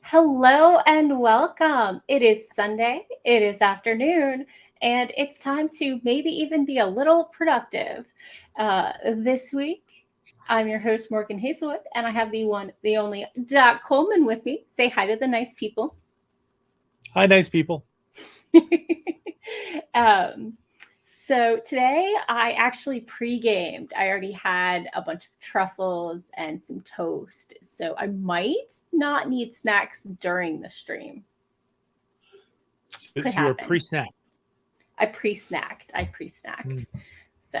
Hello and welcome. It is Sunday, it is afternoon, and it's time to maybe even be a little productive. This week, I'm your host, Morgan Hazelwood, and I have the one, the only Doc Coleman with me. Say hi to the nice people. Hi, nice people. um, so today I actually pre-gamed. I already had a bunch of truffles and some toast, so I might not need snacks during the stream. So, Could so you were happen. pre-snack. I pre-snacked. So,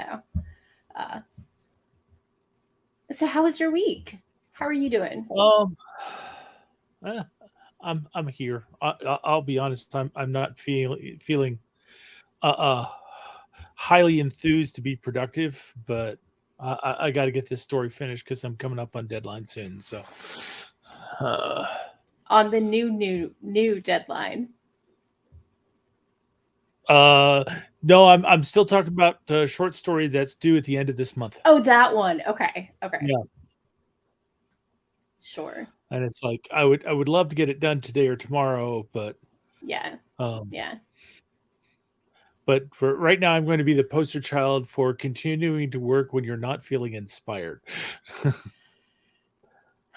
uh, so how was your week? How are you doing? Um, eh, I'm here. I'll be honest. I'm not feeling uh, uh highly enthused to be productive, but I got to get this story finished because I'm coming up on deadline soon. So, uh, On the new deadline. uh, no, I'm still talking about a short story that's due at the end of this month. Oh, that one. Okay. Okay. Yeah, Sure. and it's like I would love to get it done today or tomorrow, but Yeah. um, Yeah. But for right now, I'm going to be the poster child for continuing to work when you're not feeling inspired.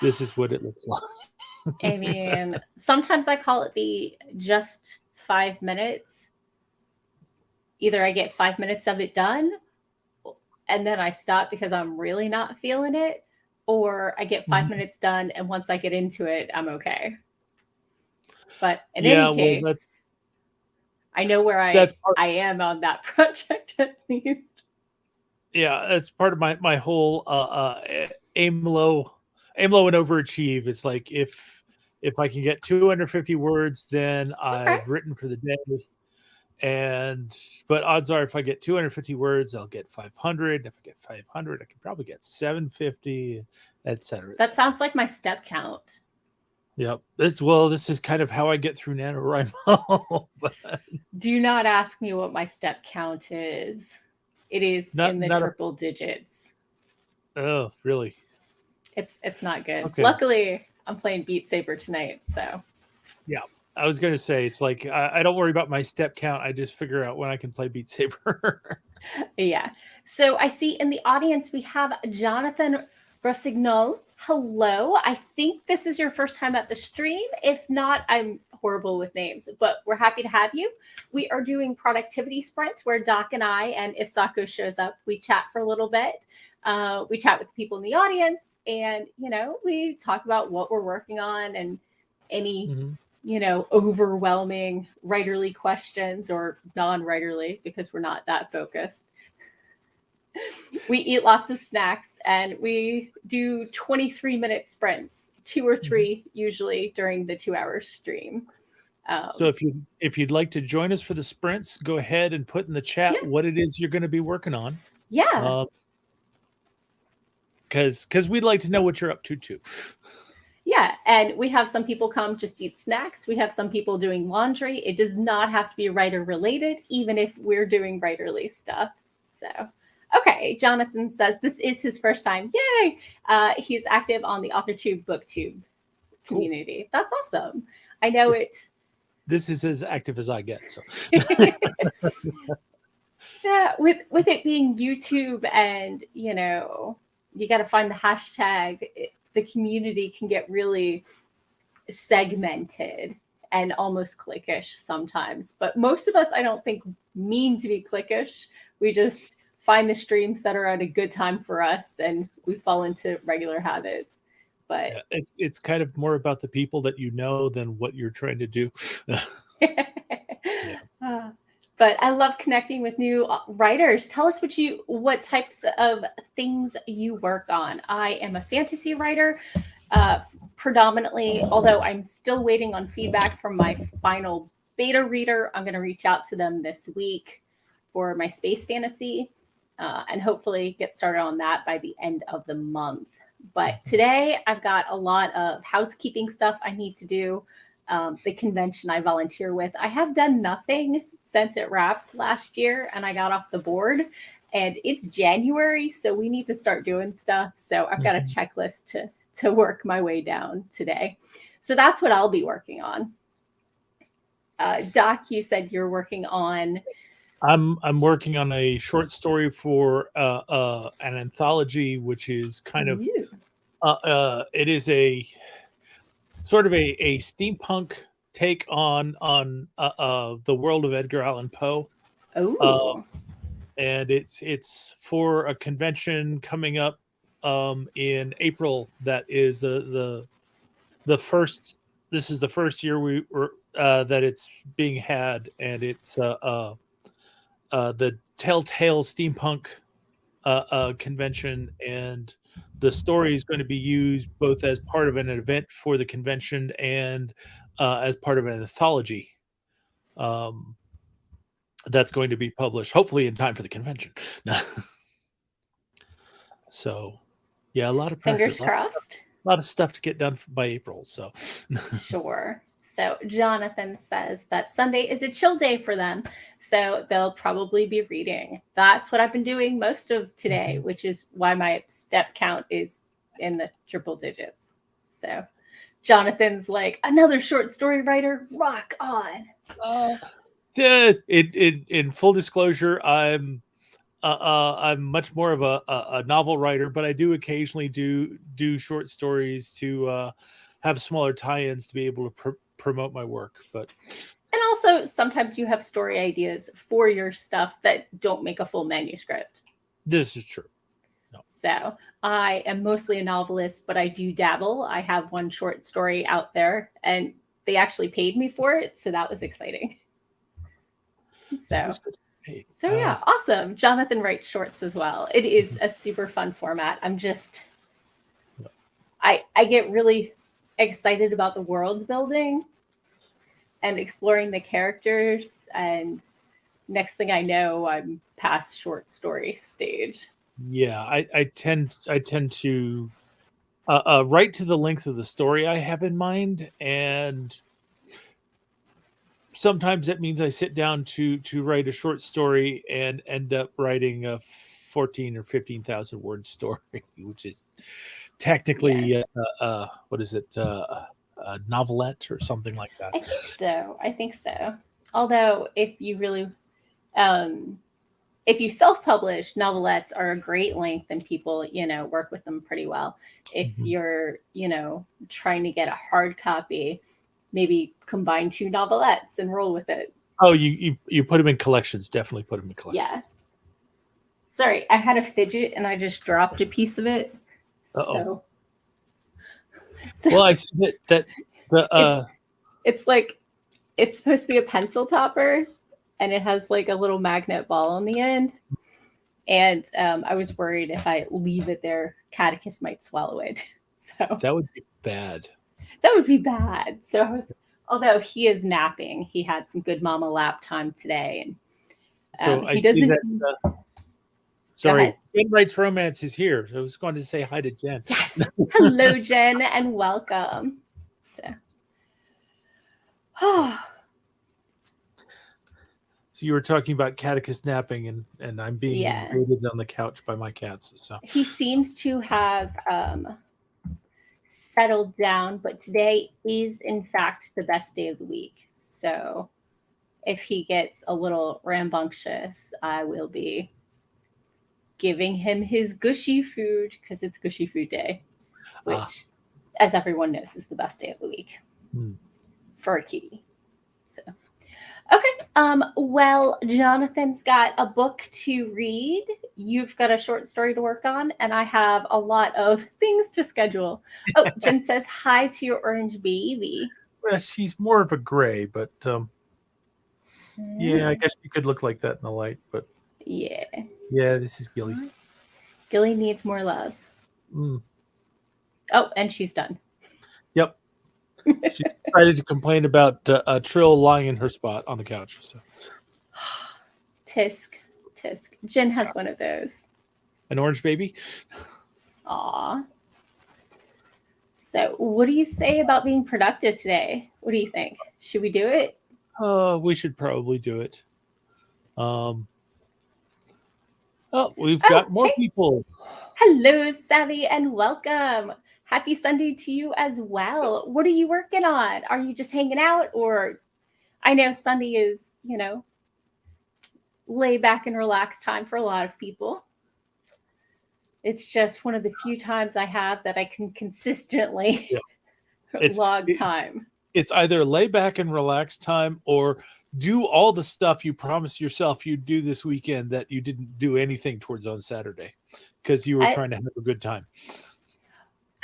This is what it looks like. I mean, sometimes I call it the just 5 minutes. Either I get 5 minutes of it done and then I stop because I'm really not feeling it, or I get five Mhm. minutes done and once I get into it, I'm okay. But in any Yeah, well, case, I know where that's part. I am on that project at least. Yeah, that's part of my whole aim low and overachieve. It's like if I can get 250 words, then Okay. I've written for the day. And but odds are, if I get 250 words, I'll get 500. If I get 500, I can probably get 750, et cetera, et That cetera. sounds like my step count. Yep. This is kind of how I get through NaNoWriMo. But Do not ask me what my step count is. It is in the not a triple digits. oh, really? It's not good. Okay. Luckily, I'm playing Beat Saber tonight, so Yeah. I was gonna say it's like I don't worry about my step count. I just figure out when I can play Beat Saber. yeah. So I see in the audience we have Jonathan Rossignol. Hello. I think this is your first time at the stream. If not, I'm horrible with names, but we're happy to have you. We are doing productivity sprints where Doc and I, and if Sako shows up, we chat for a little bit. We chat with people in the audience and, we talk about what we're working on and any Mhm. overwhelming writerly questions or non-writerly because we're not that focused. We eat lots of snacks and we do 23-minute sprints, two or Mhm. three usually during the 2 hour stream. So Um, if you'd like to join us for the sprints, go ahead and put in the yeah, chat what it is you're going to be working on. yeah, Um, because we'd like to know what you're up to too. yeah. And we have some people come just eat snacks. We have some people doing laundry. It does not have to be writer related, even if we're doing writerly stuff. So, okay, Jonathan says this is his first time. Yay! He's active on the AuthorTube BookTube Cool. community. That's awesome. I know Yeah. it. This is as active as I get. So Yeah, with it being YouTube and you got to find the hashtag. The community can get really segmented and almost cliquish sometimes. But most of us, I don't think, mean to be cliquish. We just find the streams that are at a good time for us, and we fall into regular habits. But yeah, it's kind of more about the people that you know than what you're trying to do. Yeah. Uh, but I love connecting with new writers. Tell us what types of things you work on. I am a fantasy writer, uh, predominantly, although I'm still waiting on feedback from my final beta reader. I'm going to reach out to them this week for my space fantasy and hopefully get started on that by the end of the month. But today I've got a lot of housekeeping stuff I need to do. The convention I volunteer with, I have done nothing since it wrapped last year and I got off the board. And it's January, so we need to start doing stuff. So I've got a Mhm. checklist to work my way down today. So that's what I'll be working on. Doc, you said you're working on. I'm working on a short story for an anthology, which is kind of it is a sort of a steampunk take on the world of Edgar Allan Poe. Oh, And it's for a convention coming up in April. That is the first. This is the first year we were that it's being had, and it's the Telltale Steampunk convention, and the story is going to be used both as part of an event for the convention and as part of an anthology. That's going to be published hopefully in time for the convention. So, yeah, a lot of pressure, fingers crossed. a lot of stuff to get done by April. So, Sure. So Jonathan says that Sunday is a chill day for them, so they'll probably be reading. That's what I've been doing most of today, which is why my step count is in the triple digits. So Jonathan's like, another short story writer, rock on. in full disclosure, I'm much more of a novel writer, but I do occasionally do short stories to have smaller tie-ins to be able to promote my work. But and also sometimes you have story ideas for your stuff that don't make a full manuscript. This is true. No. So I am mostly a novelist, but I do dabble. I have one short story out there, and they actually paid me for it, so that was exciting. So yeah, awesome. Jonathan writes shorts as well. It is a super fun format. I get really excited about the world building and exploring the characters, and next thing I know, I'm past short story stage. Yeah, I tend to write to the length of the story I have in mind, and sometimes that means I sit down to write a short story and end up writing a 14 or 15,000 word story, which is technically what is it, a novelette or something like that. I think so. Although if you really if you self-publish, novelettes are a great length and people, work with them pretty well. If you're, trying to get a hard copy, maybe combine 2 novelettes and roll with it. Oh, you put them in collections. Definitely put them in collections. Yeah. Sorry, I had a fidget and I just dropped a piece of it. So well, I see that the it's like it's supposed to be a pencil topper, and it has like a little magnet ball on the end. And I was worried if I leave it there, Catticus might swallow it. So that would be bad. That would be bad. So although he is napping, he had some good mama lap time today. And so he doesn't. That, sorry, Jen Writes Romance is here. So I was going to say hi to Jen. Yes. Hello, Jen, and welcome. So you were talking about Catticus napping, and I'm being invaded on the couch by my cats. So he seems to have settled down, but today is in fact the best day of the week. So if he gets a little rambunctious, I will be giving him his gushy food because it's gushy food day, which, as everyone knows, is the best day of the week for a kitty. So, okay. Well, Jonathan's got a book to read. You've got a short story to work on, and I have a lot of things to schedule. Oh, Jen says hi to your orange baby. Well, she's more of a gray, but yeah, I guess she could look like that in the light, but yeah, this is Gilly. Gilly needs more love. Oh, and she's done. Yep. She decided to complain about a Trill lying in her spot on the couch. So. Tisk. Jen has one of those. An orange baby? Aw. So what do you say about being productive today? What do you think? Should we do it? We should probably do it. We've got more people. Hello, Savvy, and welcome. Happy Sunday to you as well. What are you working on? Are you just hanging out, or I know Sunday is, lay back and relax time for a lot of people. It's just one of the few times I have that I can consistently Yeah. It's log it's time. it's either lay back and relax time or do all the stuff you promised yourself you'd do this weekend that you didn't do anything towards on Saturday because you were I, trying to have a good time.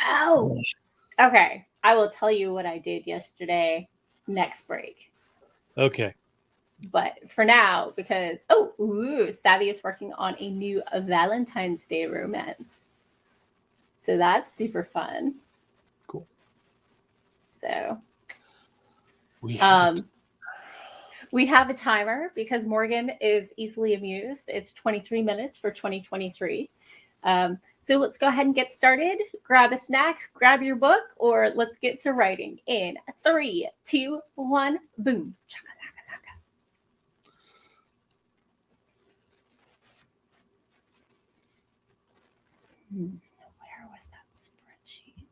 oh, okay. I will tell you what I did yesterday next break. Okay. But for now, because Savvy is working on a new Valentine's Day romance. So that's super fun. Cool. So We have we have a timer because Morgan is easily amused. It's 23 minutes for 2023. So let's go ahead and get started. Grab a snack, grab your book, or let's get to writing in 3, 2, 1, boom. Where was that spreadsheet?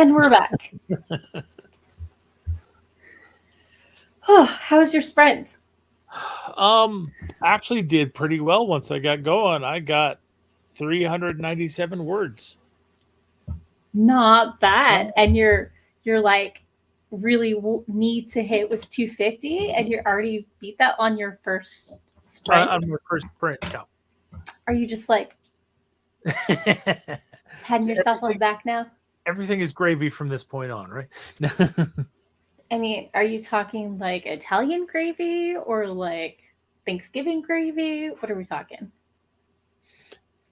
And we're back. Oh, how was your sprint? Actually did pretty well once I got going. I got 397 words. Not bad. And you're like really need to hit was 250, and you already beat that on your first sprint. On my first sprint. Yeah. Are you just like patting yourself on the back now? Everything is gravy from this point on, right? I mean, are you talking like Italian gravy or like Thanksgiving gravy? What are we talking?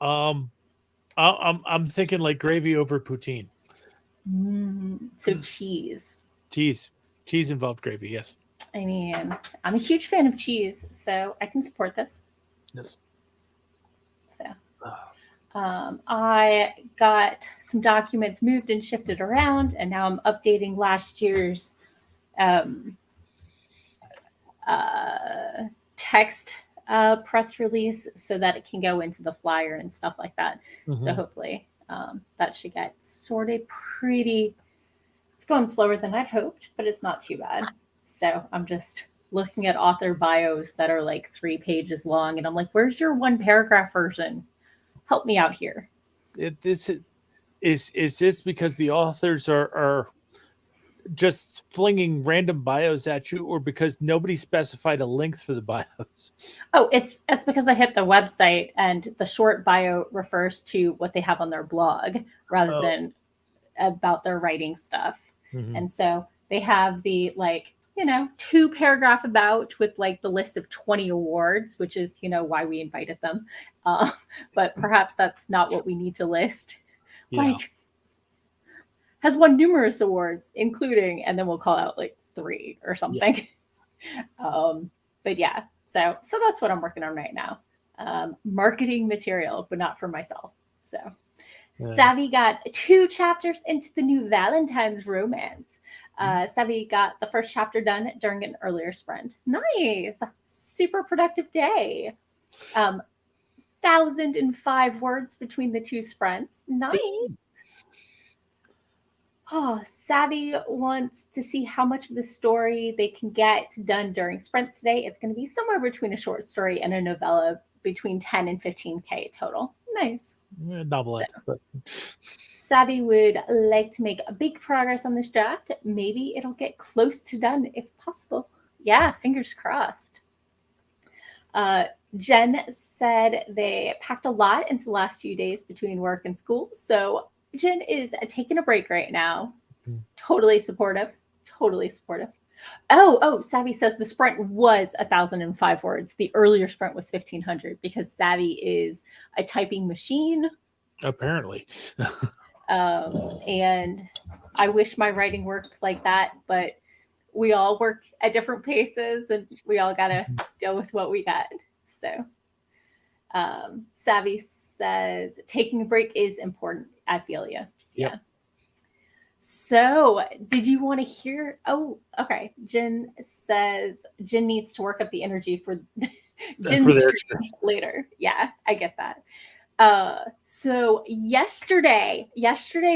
I'm thinking like gravy over poutine. So cheese. Cheese involved gravy. Yes. I mean, I'm a huge fan of cheese, so I can support this. Yes. So, I got some documents moved and shifted around, and now I'm updating last year's text press release so that it can go into the flyer and stuff like that. Mm-hmm. So hopefully that should get sorted pretty. It's going slower than I'd hoped, but it's not too bad. So I'm just looking at author bios that are like 3 pages long, and I'm like, where's your 1 paragraph version? Help me out here. Is this because the authors are just flinging random bios at you, or because nobody specified a length for the bios? Oh, it's because I hit the website, and the short bio refers to what they have on their blog rather than about their writing stuff. Mm-hmm. And so they have the 2 paragraph about with like the list of 20 awards, which is, why we invited them. But perhaps that's not what we need to list. Yeah. Like, has won numerous awards, including, and then we'll call out like 3 or something. Yeah. But yeah, so that's what I'm working on right now. Marketing material, but not for myself. So Savvy got 2 chapters into the new Valentine's romance. Savvy got the first chapter done during an earlier sprint. Nice. Super productive day. 1,005 words between the 2 sprints. Nice. Oh, Savvy wants to see how much of the story they can get done during sprints today. It's going to be somewhere between a short story and a novella, between 10 and 15K total. Nice. Novelette. So, Savvy would like to make a big progress on this draft. Maybe it'll get close to done if possible. Yeah, fingers crossed. Jen said they packed a lot into the last few days between work and school. So Jen is taking a break right now. Mm-hmm. Totally supportive. Oh, Savvy says the sprint was 1,005 words. The earlier sprint was 1,500 because Savvy is a typing machine. Apparently. And I wish my writing worked like that, but we all work at different paces and we all got to deal with what we got. So Savvy says taking a break is important. I feel you. Yeah. So did you want to hear? Oh, okay. Jen says Jen needs to work up the energy for Jen's stream later. Yeah, I get that. So yesterday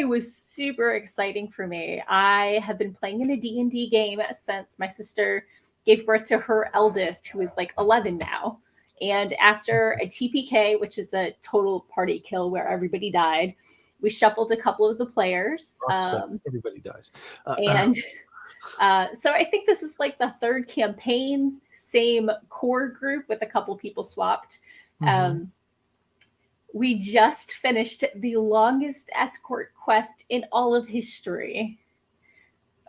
was super exciting for me. I have been playing in a D&D game since my sister gave birth to her eldest, who is like 11 now. And after a TPK, which is a total party kill where everybody died, we shuffled a couple of the players. Everybody dies. So I think this is like the 3rd campaign, same core group with a couple people swapped. Mm-hmm. We just finished the longest escort quest in all of history.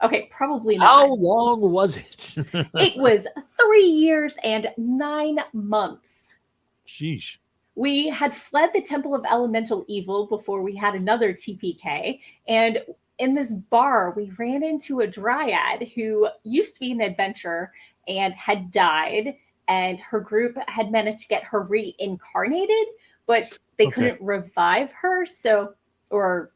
Okay, probably not. How long was it? It was 3 years and 9 months. Sheesh. We had fled the Temple of Elemental Evil before we had another TPK. And in this bar, we ran into a dryad who used to be an adventurer and had died. And her group had managed to get her reincarnated, but they couldn't revive her. Or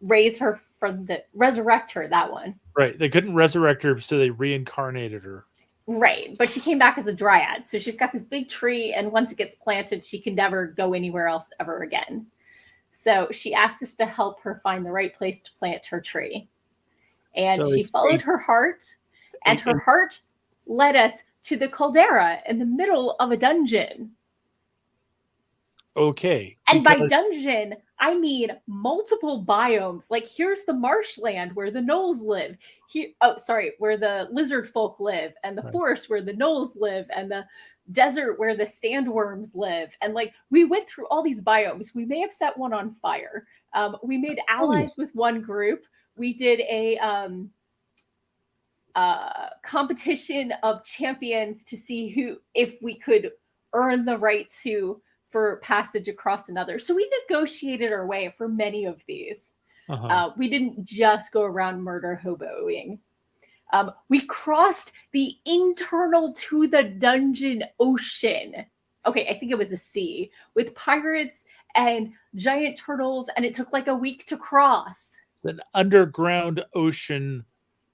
raise her from resurrect her, that one. Right. They couldn't resurrect her, so they reincarnated her. Right. But she came back as a dryad. So she's got this big tree, and once it gets planted, she can never go anywhere else ever again. So she asked us to help her find the right place to plant her tree. And So she it's followed her heart, and a her heart led us to the caldera in the middle of a dungeon. okay, And by because dungeon, I mean multiple biomes. Like here's the marshland where the gnolls live. Here, oh, sorry, where the lizard folk live, and the right. forest where the gnolls live, and the desert where the sandworms live. And like we went through all these biomes. We may have set one on fire. We made allies with one group. We did a competition of champions to see who, if we could earn the right to for passage across another. So we negotiated our way for many of these. We didn't just go around murder hoboing. We crossed the internal to the dungeon ocean. Okay, I think it was a sea with pirates and giant turtles, and it took like a week to cross. An underground ocean,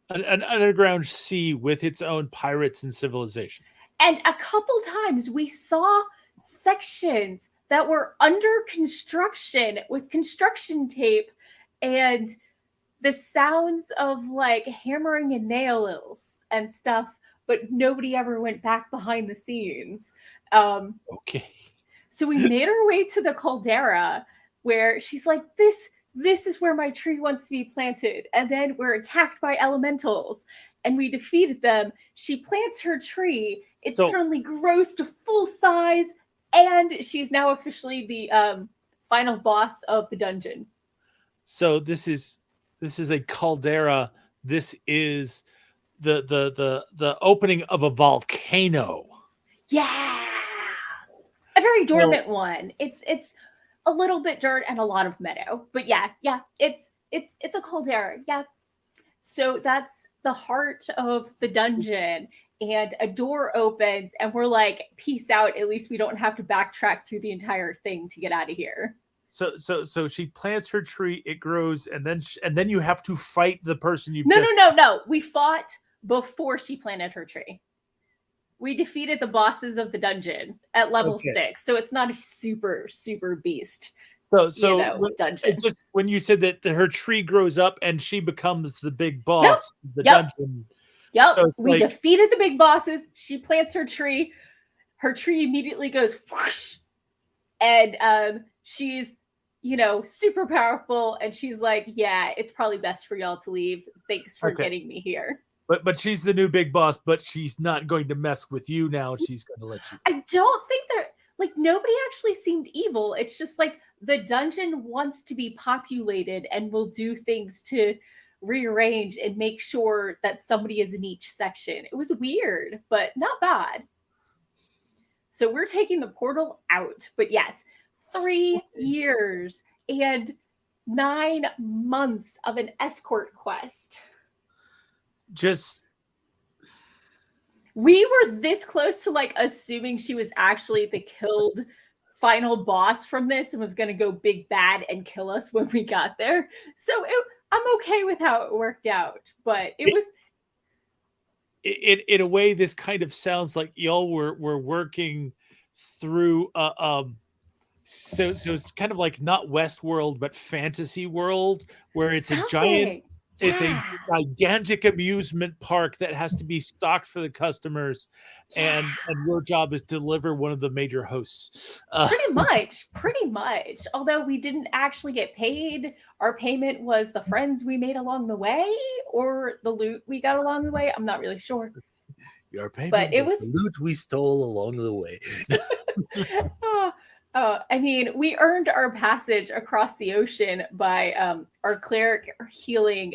an underground sea with its own pirates and civilization. And a couple times we saw sections that were under construction with construction tape and the sounds of like hammering and nails and stuff, but nobody ever went back behind the scenes. Okay. So we made our way to the caldera where she's like, this is where my tree wants to be planted. And then we're attacked by elementals and we defeated them. She plants her tree. It suddenly grows to full size. And she's now officially the final boss of the dungeon. So this is a caldera. This is the opening of a volcano. Yeah. A very dormant one. It's a little bit dirt and a lot of meadow. But yeah, it's a caldera. Yeah. So that's the heart of the dungeon. And a door opens and we're like, peace out. At least we don't have to backtrack through the entire thing to get out of here. So she plants her tree, it grows, and then you have to fight the person you. No. We fought before she planted her tree. We defeated the bosses of the dungeon at level 6, so it's not a super beast. So dungeon. It's just when you said that her tree grows up and she becomes the big boss of the dungeon. Yep. So we defeated the big bosses. She plants her tree. Her tree immediately goes whoosh, and she's super powerful. And she's like, "Yeah, it's probably best for y'all to leave. Thanks for getting me here." But she's the new big boss, but she's not going to mess with you now. She's going to let you. I don't think that nobody actually seemed evil. It's just like the dungeon wants to be populated and will do things to rearrange and make sure that somebody is in each section. It was weird, but not bad. So we're taking the portal out. But yes, 3 years and 9 months of an escort quest. We were this close to assuming she was actually the killed final boss from this and was going to go big bad and kill us when we got there. So I'm okay with how it worked out, but it was in a way. This kind of sounds like y'all were working through so it's kind of like not Westworld but fantasy world where it's a giant. Yeah. It's a gigantic amusement park that has to be stocked for the customers, and your job is to deliver one of the major hosts. Pretty much. Although we didn't actually get paid, our payment was the friends we made along the way, or the loot we got along the way. I'm not really sure. Your payment was the loot we stole along the way. I mean, we earned our passage across the ocean by our cleric healing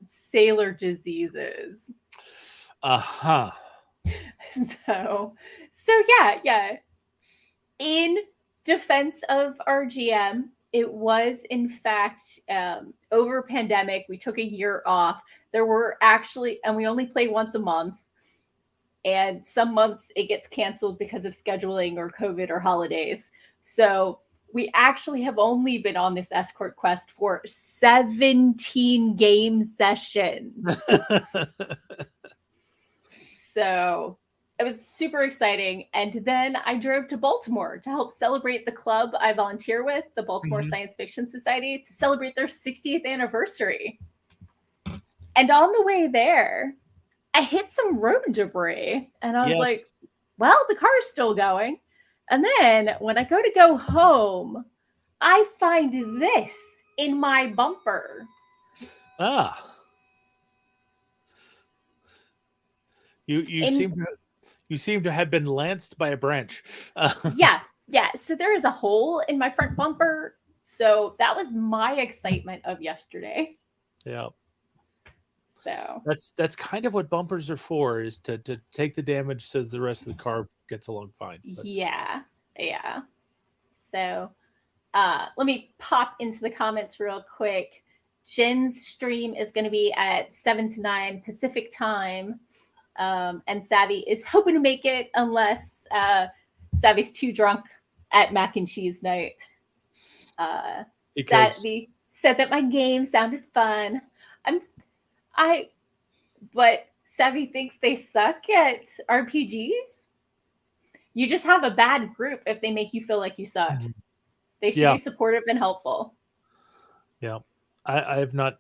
sailor diseases. So yeah. In defense of our GM, it was in fact over pandemic. We took a year off. There were actually, and we only play once a month. And some months it gets canceled because of scheduling or COVID or holidays. So we actually have only been on this escort quest for 17 game sessions. So it was super exciting. And then I drove to Baltimore to help celebrate the club I volunteer with, the Baltimore Science Fiction Society, to celebrate their 60th anniversary. And on the way there, I hit some road debris. And I was like, well, the car's still going. And then when I go home, I find this in my bumper. Ah. You seem to have been lanced by a branch. Yeah. So there is a hole in my front bumper. So that was my excitement of yesterday. Yeah. So that's kind of what bumpers are for, is to take the damage so the rest of the car gets along fine. But. Yeah. So let me pop into the comments real quick. Jen's stream is going to be at 7 to 9 Pacific time. And Savvy is hoping to make it unless Savvy's too drunk at mac and cheese night. Savvy said that my game sounded fun. But Savvy thinks they suck at RPGs. You just have a bad group if they make you feel like you suck. They should be supportive and helpful. Yeah, I have not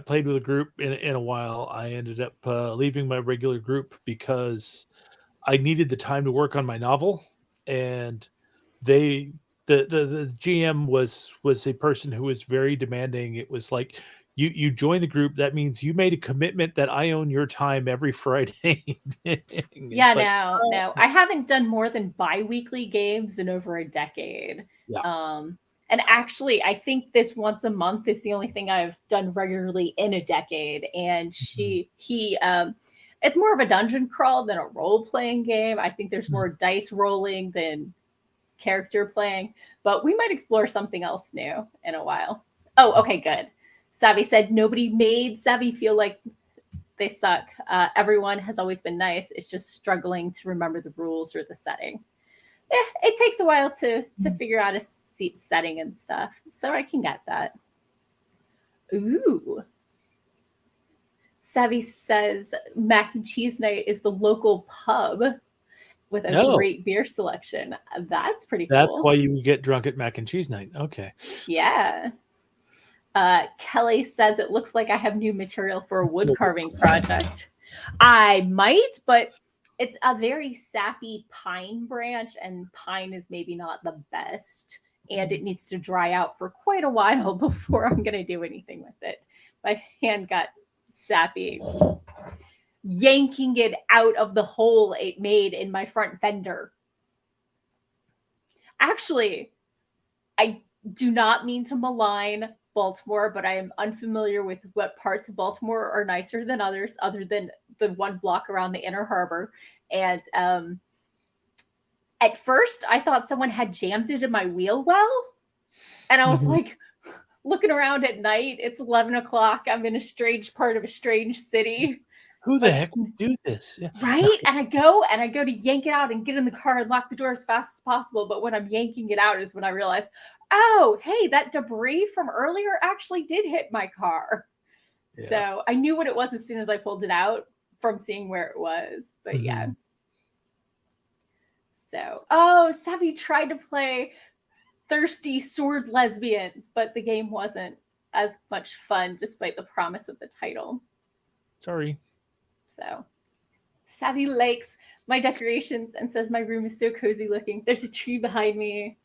played with a group in a while. I ended up leaving my regular group because I needed the time to work on my novel, and the GM was a person who was very demanding. It was like, you join the group, that means you made a commitment that I own your time every Friday. Yeah, no. I haven't done more than bi-weekly games in over a decade. Yeah. And actually, I think this once a month is the only thing I've done regularly in a decade. And it's more of a dungeon crawl than a role-playing game. I think there's more dice rolling than character playing, but we might explore something else new in a while. Oh, okay, good. Savvy said nobody made Savvy feel like they suck. Everyone has always been nice. It's just struggling to remember the rules or the setting. It takes a while to figure out a setting and stuff, so I can get that. Ooh. Savvy says mac and cheese night is the local pub with a great beer selection. That's pretty cool. That's why you get drunk at mac and cheese night. Okay. Yeah. Kelly says it looks like I have new material for a wood carving project. I might, but it's a very sappy pine branch, and pine is maybe not the best, and it needs to dry out for quite a while before I'm going to do anything with it. My hand got sappy yanking it out of the hole it made in my front fender. Actually, I do not mean to malign Baltimore, but I am unfamiliar with what parts of Baltimore are nicer than others, other than the one block around the Inner Harbor. And at first, I thought someone had jammed it in my wheel well. And I was like, looking around at night, it's 11 o'clock. I'm in a strange part of a strange city. Who the heck would do this? Yeah. Right? And I go to yank it out and get in the car and lock the door as fast as possible. But when I'm yanking it out is when I realize, oh, hey, that debris from earlier actually did hit my car. Yeah. So I knew what it was as soon as I pulled it out from seeing where it was. But yeah. So, Savvy tried to play Thirsty Sword Lesbians, but the game wasn't as much fun despite the promise of the title. Sorry. So Savvy likes my decorations and says my room is so cozy looking. There's a tree behind me.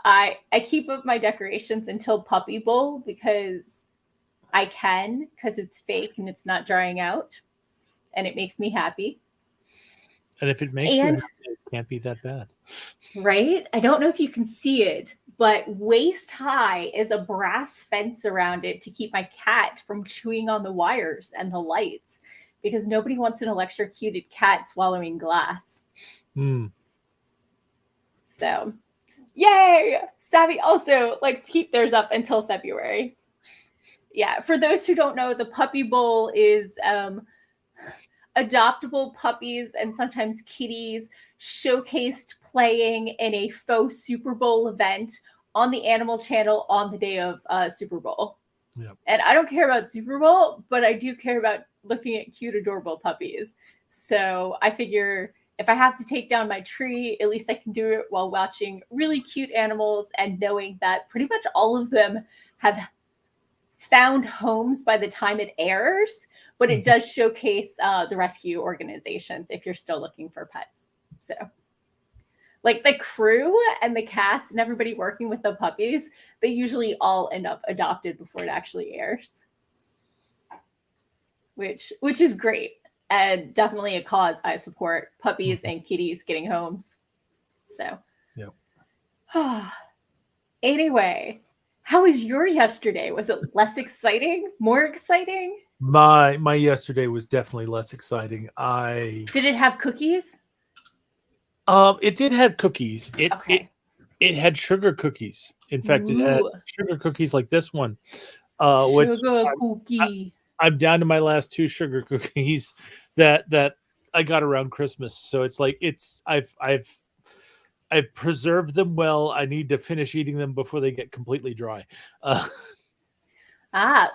I keep up my decorations until Puppy Bowl because it's fake and it's not drying out, and it makes me happy. And if it makes you happy, it can't be that bad. Right? I don't know if you can see it, but waist high is a brass fence around it to keep my cat from chewing on the wires and the lights, because nobody wants an electrocuted cat swallowing glass. So, yay! Savvy also likes to keep theirs up until February. Yeah, for those who don't know, the Puppy Bowl is adoptable puppies and sometimes kitties showcased playing in a faux Super Bowl event on the Animal Channel on the day of Super Bowl. Yep. And I don't care about Super Bowl, but I do care about looking at cute, adorable puppies. So I figure if I have to take down my tree, at least I can do it while watching really cute animals and knowing that pretty much all of them have found homes by the time it airs. But it does showcase the rescue organizations if you're still looking for pets. So, like the crew and the cast and everybody working with the puppies, they usually all end up adopted before it actually airs, which is great. And definitely a cause I support, puppies and kitties getting homes. So, yeah. Anyway, how was your yesterday? Was it less exciting? More exciting? My yesterday was definitely less exciting. Did it have cookies? It did have cookies. Okay. It had sugar cookies. In fact, it had sugar cookies like this one. Sugar cookie. I'm down to my last 2 sugar cookies that I got around Christmas. So it's like I've preserved them well. I need to finish eating them before they get completely dry.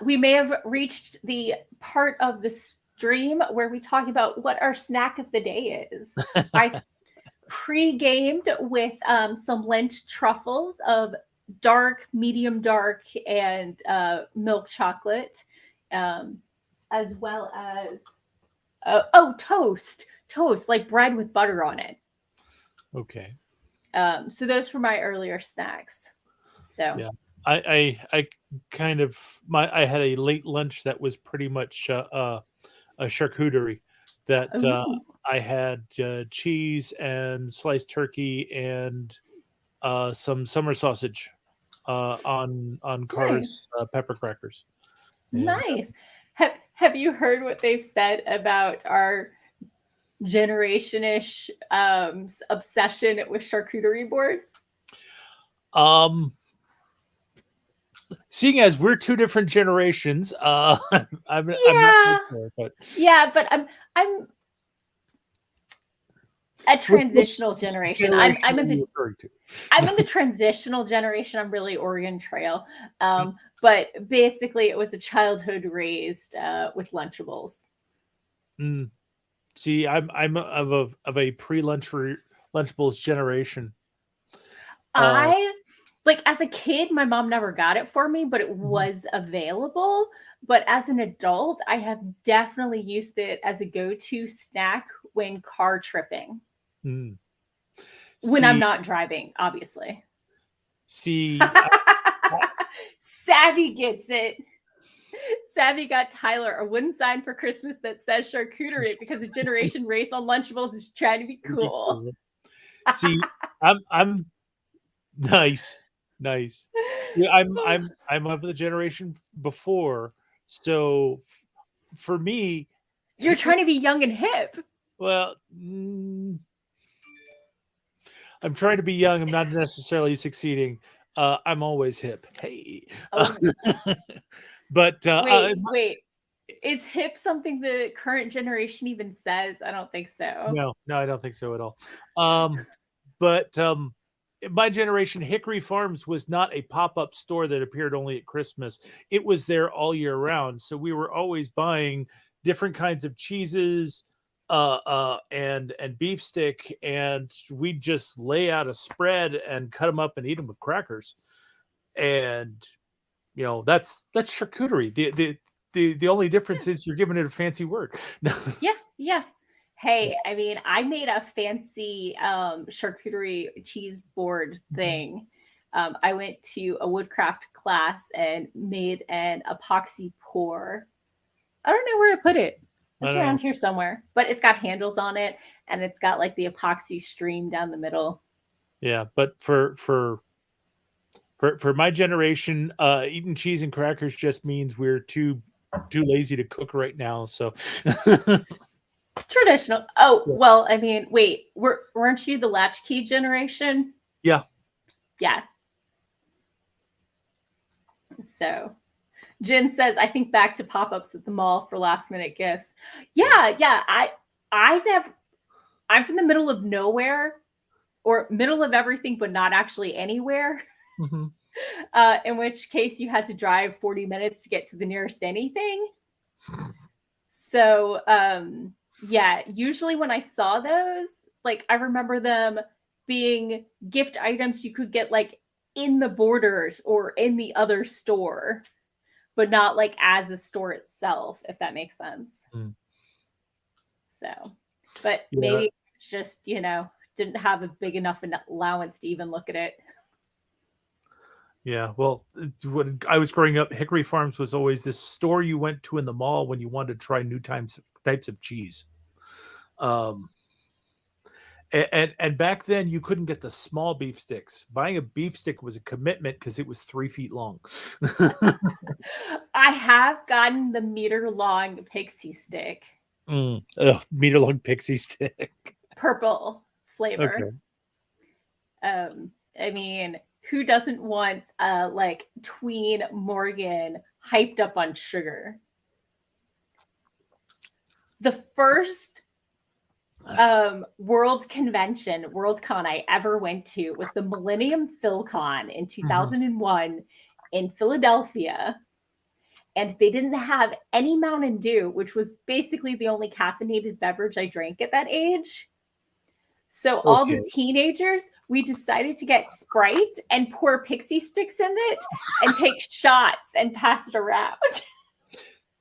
We may have reached the part of the stream where we talk about what our snack of the day is. I pre-gamed with some Lent truffles of dark, medium dark, and milk chocolate, as well as toast like bread with butter on it. Okay. So those were my earlier snacks. So yeah, I kind of I had a late lunch that was pretty much a charcuterie that I had cheese and sliced turkey and some summer sausage on Carr's pepper crackers. And nice. Have you heard what they've said about our generation-ish obsession with charcuterie boards? Seeing as we're 2 different generations, I'm not sure, but I'm a transitional generation. I'm in the transitional generation. I'm really Oregon Trail. But basically it was a childhood raised with Lunchables. See, I'm of a pre-Lunchables generation. Like as a kid, my mom never got it for me, but it was available. But as an adult, I have definitely used it as a go-to snack when car tripping. When I'm not driving, obviously. See, Savvy gets it. Savvy got Tyler a wooden sign for Christmas that says charcuterie because a generation race on Lunchables is trying to be cool. See, I'm nice. Yeah, I'm of the generation before, so for me, you're trying to be young and hip. Well, I'm trying to be young. I'm not necessarily succeeding. I'm always hip. Hey. But wait. Is hip something the current generation even says? I don't think so. No, I don't think so at all. But my generation, Hickory Farms was not a pop-up store that appeared only at Christmas. It was there all year round. So we were always buying different kinds of cheeses, and beef stick, and we'd just lay out a spread and cut them up and eat them with crackers. And that's charcuterie. The only difference is you're giving it a fancy word. Yeah. Hey, I mean, I made a fancy charcuterie cheese board thing. I went to a woodcraft class and made an epoxy pour. I don't know where to put it. It's around here somewhere, but it's got handles on it and it's got like the epoxy stream down the middle. Yeah, but for my generation, eating cheese and crackers just means we're too lazy to cook right now. So traditional. Oh, well, I mean, wait, weren't you the latchkey generation? Yeah. So Jen says, I think back to pop-ups at the mall for last minute gifts. Yeah. I'm from the middle of nowhere or middle of everything, but not actually anywhere. In which case you had to drive 40 minutes to get to the nearest anything. So Yeah, usually when I saw those, like I remember them being gift items you could get like in the Borders or in the other store, but not like as a store itself, if that makes sense. Mm. So, but Yeah. maybe it's just, didn't have a big enough allowance to even look at it. Yeah, well, when I was growing up, Hickory Farms was always this store you went to in the mall when you wanted to try new types of cheese. Um, and back then you couldn't get the small beef sticks. Buying a beef stick was a commitment because it was 3 feet long. I have gotten the meter long pixie stick. Meter long pixie stick. Purple flavor. Okay. I mean, who doesn't want like tween Morgan hyped up on sugar? The first Worldcon I ever went to was the Millennium PhilCon in 2001 in Philadelphia. And they didn't have any Mountain Dew, which was basically the only caffeinated beverage I drank at that age. So all the teenagers, we decided to get Sprite and pour pixie sticks in it and take shots and pass it around.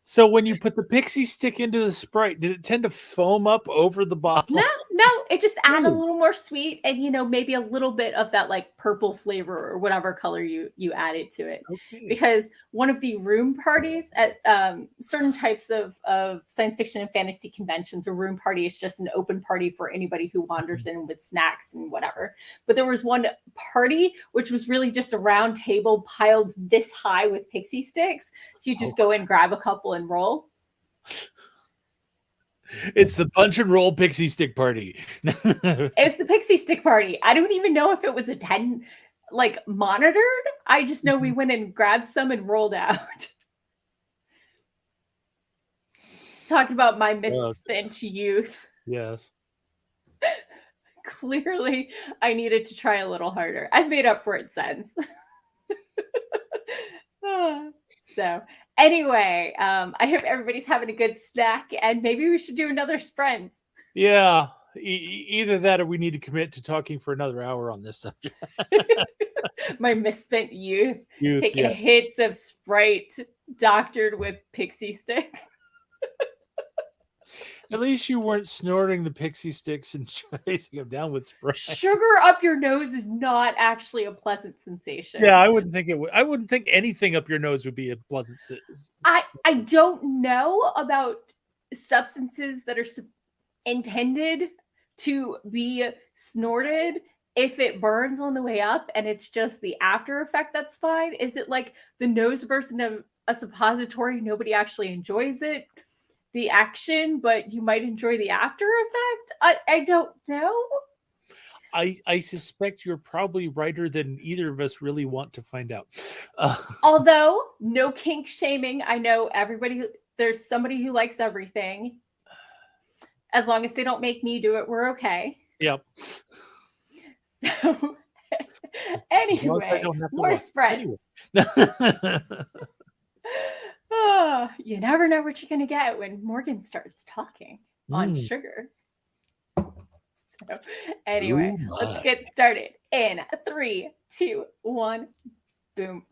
So when you put the pixie stick into the Sprite, did it tend to foam up over the bottle? No, it just added a little more sweet and maybe a little bit of that like purple flavor or whatever color you added to it. Okay. Because one of the room parties at certain types of science fiction and fantasy conventions, a room party is just an open party for anybody who wanders in with snacks and whatever. But there was one party which was really just a round table piled this high with pixie sticks. So you just go in, grab a couple and roll. It's the punch and roll pixie stick party. It's the pixie stick party. I don't even know if it was monitored. I just know we went and grabbed some and rolled out. Talking about my misspent youth. Yes. Clearly, I needed to try a little harder. I've made up for it since. So anyway, I hope everybody's having a good snack, and maybe we should do another sprint. Yeah, either that or we need to commit to talking for another hour on this subject. My misspent youth taking hits of Sprite doctored with pixie sticks. At least you weren't snorting the pixie sticks and chasing them down with Sprite. Sugar up your nose is not actually a pleasant sensation. Yeah, I wouldn't think it would. I wouldn't think anything up your nose would be a pleasant sensation. I don't know about substances that are intended to be snorted. If it burns on the way up and it's just the after effect, that's fine. Is it like the nose version of a suppository? Nobody actually enjoys it. The action, but you might enjoy the after effect. I don't know. I suspect you're probably righter than either of us really want to find out. Although no kink shaming, I know there's somebody who likes everything. As long as they don't make me do it, we're okay. Yep. So anyway, more spreads. Anyway. Oh, you never know what you're going to get when Morgan starts talking on sugar. So anyway, let's get started in 3, 2, 1, boom.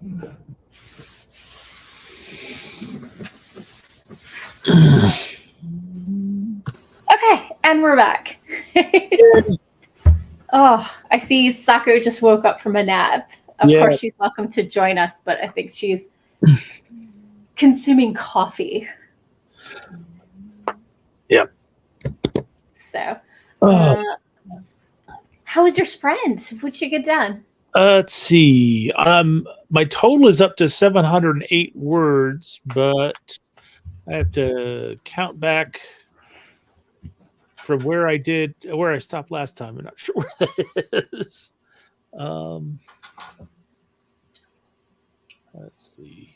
Okay, and we're back. Oh, I see Sako just woke up from a nap. Of course, she's welcome to join us, but I think she's consuming coffee. Yep. So, how was your sprint? What'd you get done? Let's see. My total is up to 708 words, but I have to count back from where I stopped last time. I'm not sure where that is. Let's see.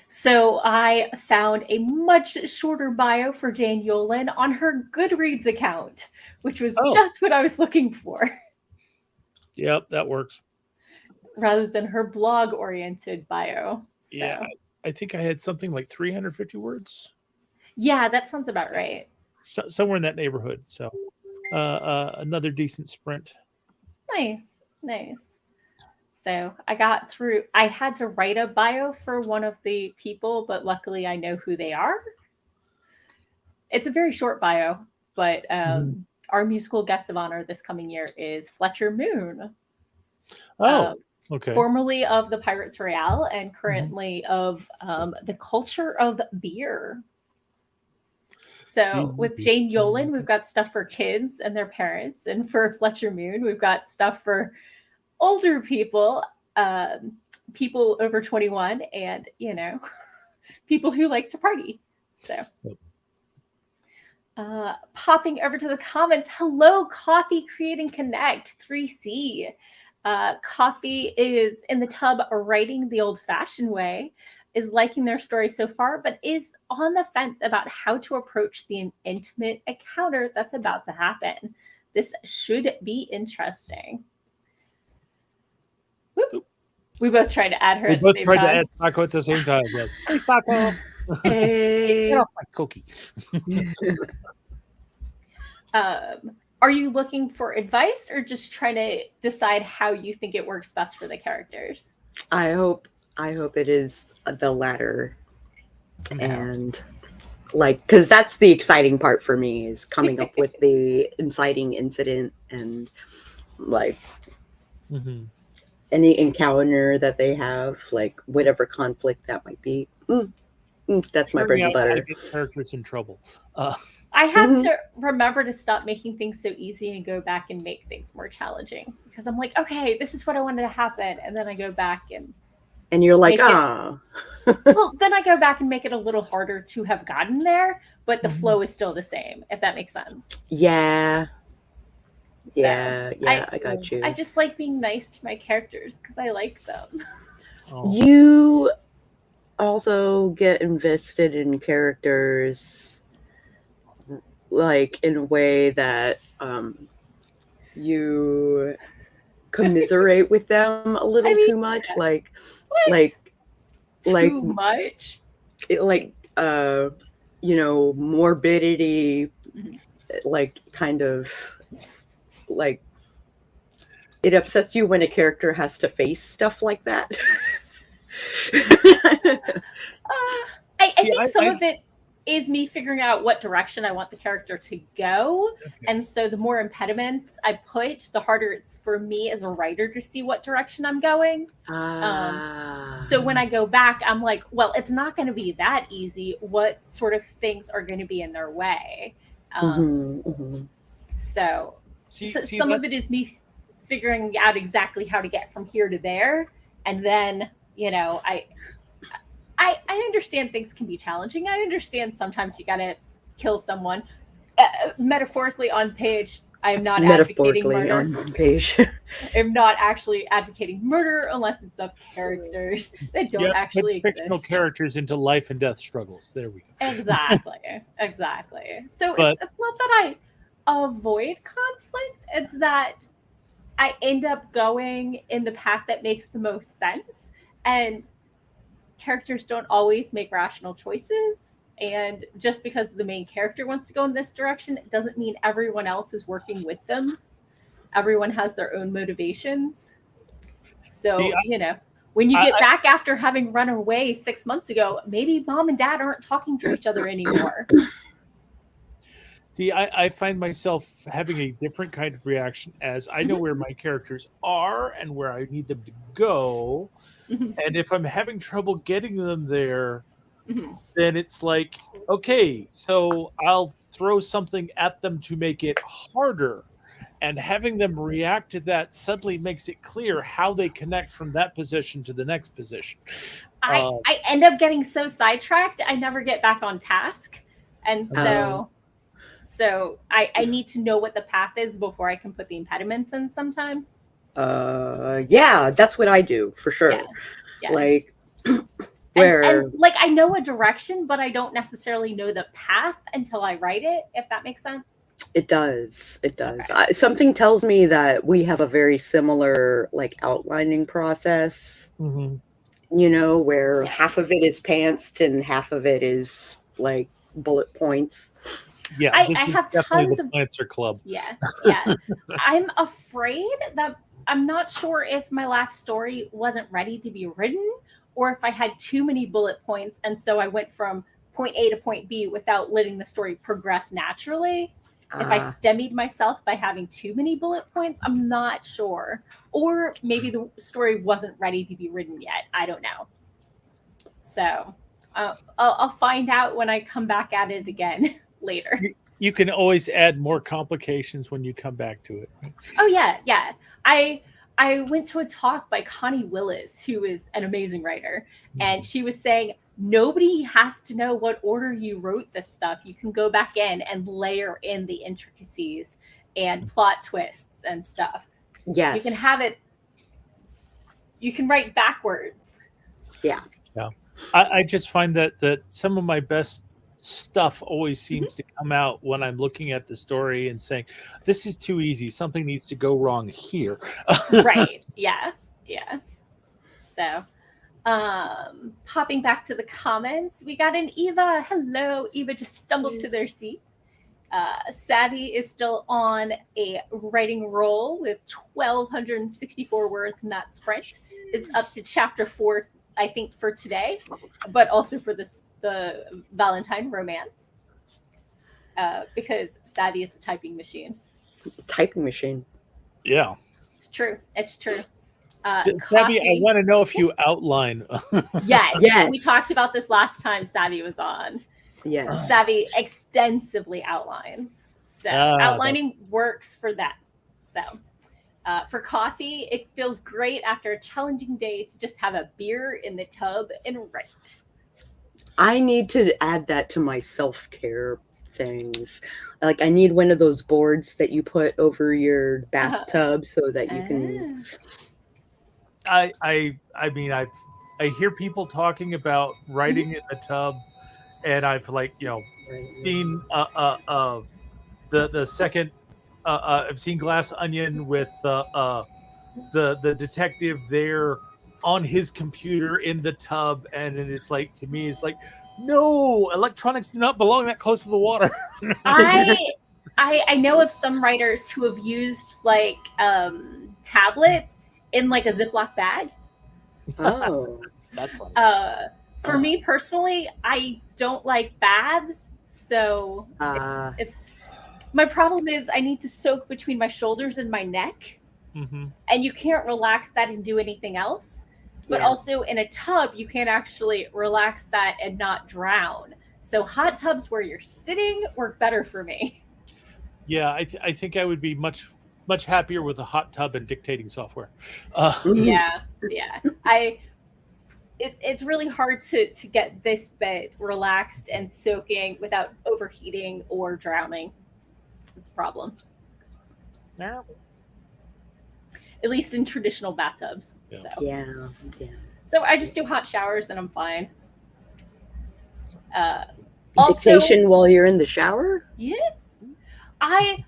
So I found a much shorter bio for Jane Yolen on her Goodreads account, which was just what I was looking for. Yep, that works. Rather than her blog-oriented bio. So. Yeah, I think I had something like 350 words. Yeah, that sounds about right. Somewhere in that neighborhood. So another decent sprint. Nice. So I had to write a bio for one of the people, but luckily I know who they are. It's a very short bio, but our musical guest of honor this coming year is Fletcher Moon. Okay. Formerly of the Pirates Royale and currently of the culture of beer. So with Jane Yolen, we've got stuff for kids and their parents. And for Fletcher Moon, we've got stuff for older people, people over 21, and, people who like to party. So popping over to the comments. Hello, Coffee Create and Connect 3C. Coffee is in the tub writing the old-fashioned way, is liking their story so far, but is on the fence about how to approach the intimate encounter that's about to happen. This should be interesting. Whoop. We both tried to add her at the same time. We both tried to add Sako at the same time, yes. Hey, Sako. Hey. Get off my cookie. Are you looking for advice or just trying to decide how you think it works best for the characters? I hope it is the latter. And because that's the exciting part for me, is coming up with the inciting incident and any encounter that they have, whatever conflict that might be. That's my bread and butter. Characters in trouble. I have to remember to stop making things so easy and go back and make things more challenging, because I'm like, okay, this is what I wanted to happen, and then I go back and you're like, well, then I go back and make it a little harder to have gotten there, but the flow is still the same, if that makes sense. Yeah. So I got you. I just like being nice to my characters because I like them. You also get invested in characters in a way that you commiserate with them a little too much, too much, morbidity, kind of it upsets you when a character has to face stuff like that. I think some of it is me figuring out what direction I want the character to go. Okay. And so the more impediments I put, the harder it's for me as a writer to see what direction I'm going. So when I go back, I'm like, well, it's not going to be that easy. What sort of things are going to be in their way? So some of it is me figuring out exactly how to get from here to there. And then, I understand things can be challenging. I understand sometimes you got to kill someone. Metaphorically on page, I am not advocating murder. On page. I'm not actually advocating murder unless it's of characters that don't actually exist. Fictional characters into life and death struggles. There we go. Exactly. So it's not that I avoid conflict. It's that I end up going in the path that makes the most sense. And characters don't always make rational choices, and just because the main character wants to go in this direction, it doesn't mean everyone else is working with them. Everyone has their own motivations. So, when you get back after having run away 6 months ago, maybe mom and dad aren't talking to each other anymore. See, I find myself having a different kind of reaction as I know where my characters are and where I need them to go. And if I'm having trouble getting them there, then it's like, okay, so I'll throw something at them to make it harder. And having them react to that suddenly makes it clear how they connect from that position to the next position. I end up getting so sidetracked, I never get back on task. And so I need to know what the path is before I can put the impediments in sometimes. Yeah, that's what I do for sure. Yeah. Like and like I know a direction, but I don't necessarily know the path until I write it, if that makes sense. It does. It does. Okay. Something tells me that we have a very similar like outlining process, where half of it is pantsed and half of it is like bullet points. Yeah, I this is have definitely tons the of Planter Club. Yeah. I'm afraid that I'm not sure if my last story wasn't ready to be written or if I had too many bullet points, and so I went from point A to point B without letting the story progress naturally. If I stymied myself by having too many bullet points, I'm not sure. Or maybe the story wasn't ready to be written yet. I don't know. So I'll find out when I come back at it again later. You can always add more complications when you come back to it. Oh, yeah. I went to a talk by Connie Willis, who is an amazing writer, and she was saying, nobody has to know what order you wrote this stuff. You can go back in and layer in the intricacies and plot twists and stuff. Yes. You can have it. You can write backwards. Yeah. I just find that some of my best stuff always seems to come out when I'm looking at the story and saying, this is too easy. Something needs to go wrong here. Right. Yeah. So popping back to the comments, we got an Eva. Hello. Eva just stumbled to their seat. Savvy is still on a writing roll with 1,264 words in that sprint. Is up to chapter 4, I think, for today, but also for the Valentine romance, because Savvy is a typing machine. Yeah. It's true. Savvy, I want to know if you outline. Yes. We talked about this last time Savvy was on. Yes. Savvy extensively outlines. So outlining works for that. So for coffee, it feels great after a challenging day to just have a beer in the tub and write. I need to add that to my self-care things. Like I need one of those boards that you put over your bathtub so that you can. I mean, I hear people talking about writing in the tub, and I've seen the second. I've seen Glass Onion with the detective there on his computer in the tub, and it's like, to me, it's like, no, electronics do not belong that close to the water. I know of some writers who have used like tablets in like a Ziploc bag. Oh, that's funny. For me personally, I don't like baths, so it's my problem is I need to soak between my shoulders and my neck, and you can't relax that and do anything else. But also in a tub, you can't actually relax that and not drown. So hot tubs where you're sitting work better for me. Yeah, I think I would be much happier with a hot tub and dictating software. Yeah. It's really hard to get this bit relaxed and soaking without overheating or drowning. It's a problem. Yeah. At least in traditional bathtubs. Yeah. So. Yeah. So I just do hot showers and I'm fine. Dictation while you're in the shower? Yeah. I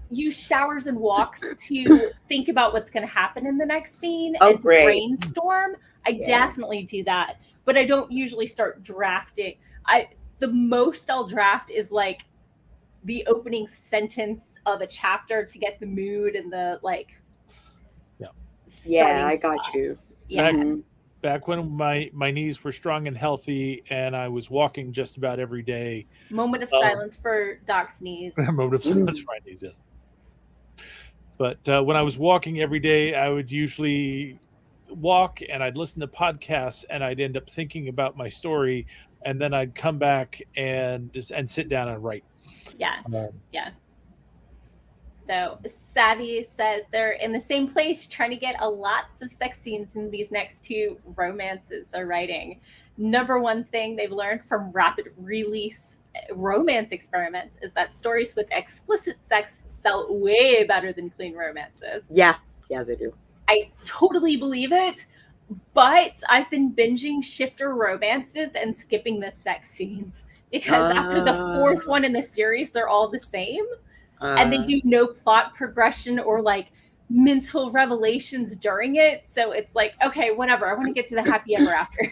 use showers and walks to think about what's going to happen in the next scene and to brainstorm. I definitely do that, but I don't usually start drafting. The most I'll draft is like the opening sentence of a chapter to get the mood and the like. Yeah. Yeah, I spot. got you. Yeah. Back when my knees were strong and healthy and I was walking just about every day. Moment of silence for Doc's knees. Moment of silence for my knees, yes. But when I was walking every day, I would usually walk and I'd listen to podcasts and I'd end up thinking about my story, and then I'd come back and sit down and write. Yeah. Yeah. So Savvy says they're in the same place trying to get lots of sex scenes in these next 2 romances they're writing. Number one thing they've learned from rapid release romance experiments is that stories with explicit sex sell way better than clean romances. Yeah, they do. I totally believe it, but I've been binging shifter romances and skipping the sex scenes because after the 4th one in the series, they're all the same. And they do no plot progression or like mental revelations during it. So it's like, okay, whatever. I want to get to the happy ever after.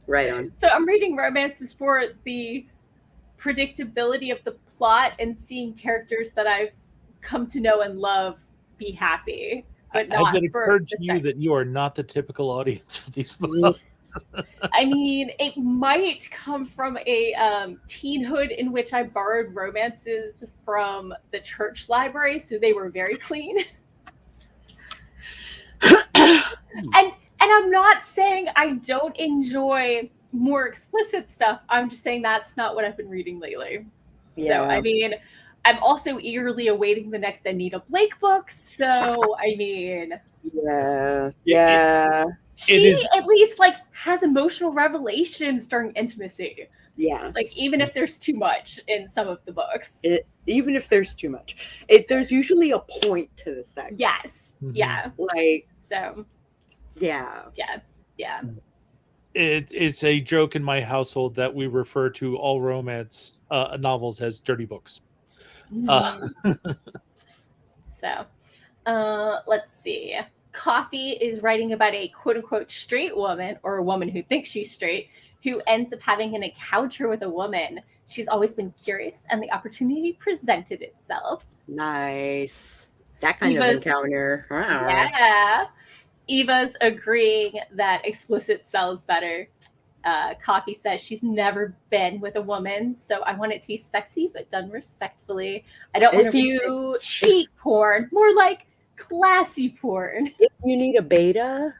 Right on. So I'm reading romances for the predictability of the plot and seeing characters that I've come to know and love be happy. But not has it occurred to you sex. that you are not the typical audience for these books? I mean, it might come from a teenhood in which I borrowed romances from the church library, so they were very clean. and I'm not saying I don't enjoy more explicit stuff. I'm just saying that's not what I've been reading lately. Yeah. So, I mean, I'm also eagerly awaiting the next Anita Blake book. So, I mean, yeah. She at least like has emotional revelations during intimacy. Yeah. Like even if there's too much in some of the books. Even if there's too much. There's usually a point to the sex. Yes. Mm-hmm. Yeah. Like so. Yeah. Yeah. It's a joke in my household that we refer to all romance novels as dirty books. So, let's see. Coffee is writing about a quote-unquote straight woman, or a woman who thinks she's straight, who ends up having an encounter with a woman. She's always been curious, and the opportunity presented itself. Nice. That kind of encounter. Yeah. Eva's agreeing that explicit sells better. Coffee says she's never been with a woman, so I want it to be sexy, but done respectfully. I don't want to read this cheap porn, more like classy porn. If you need a beta,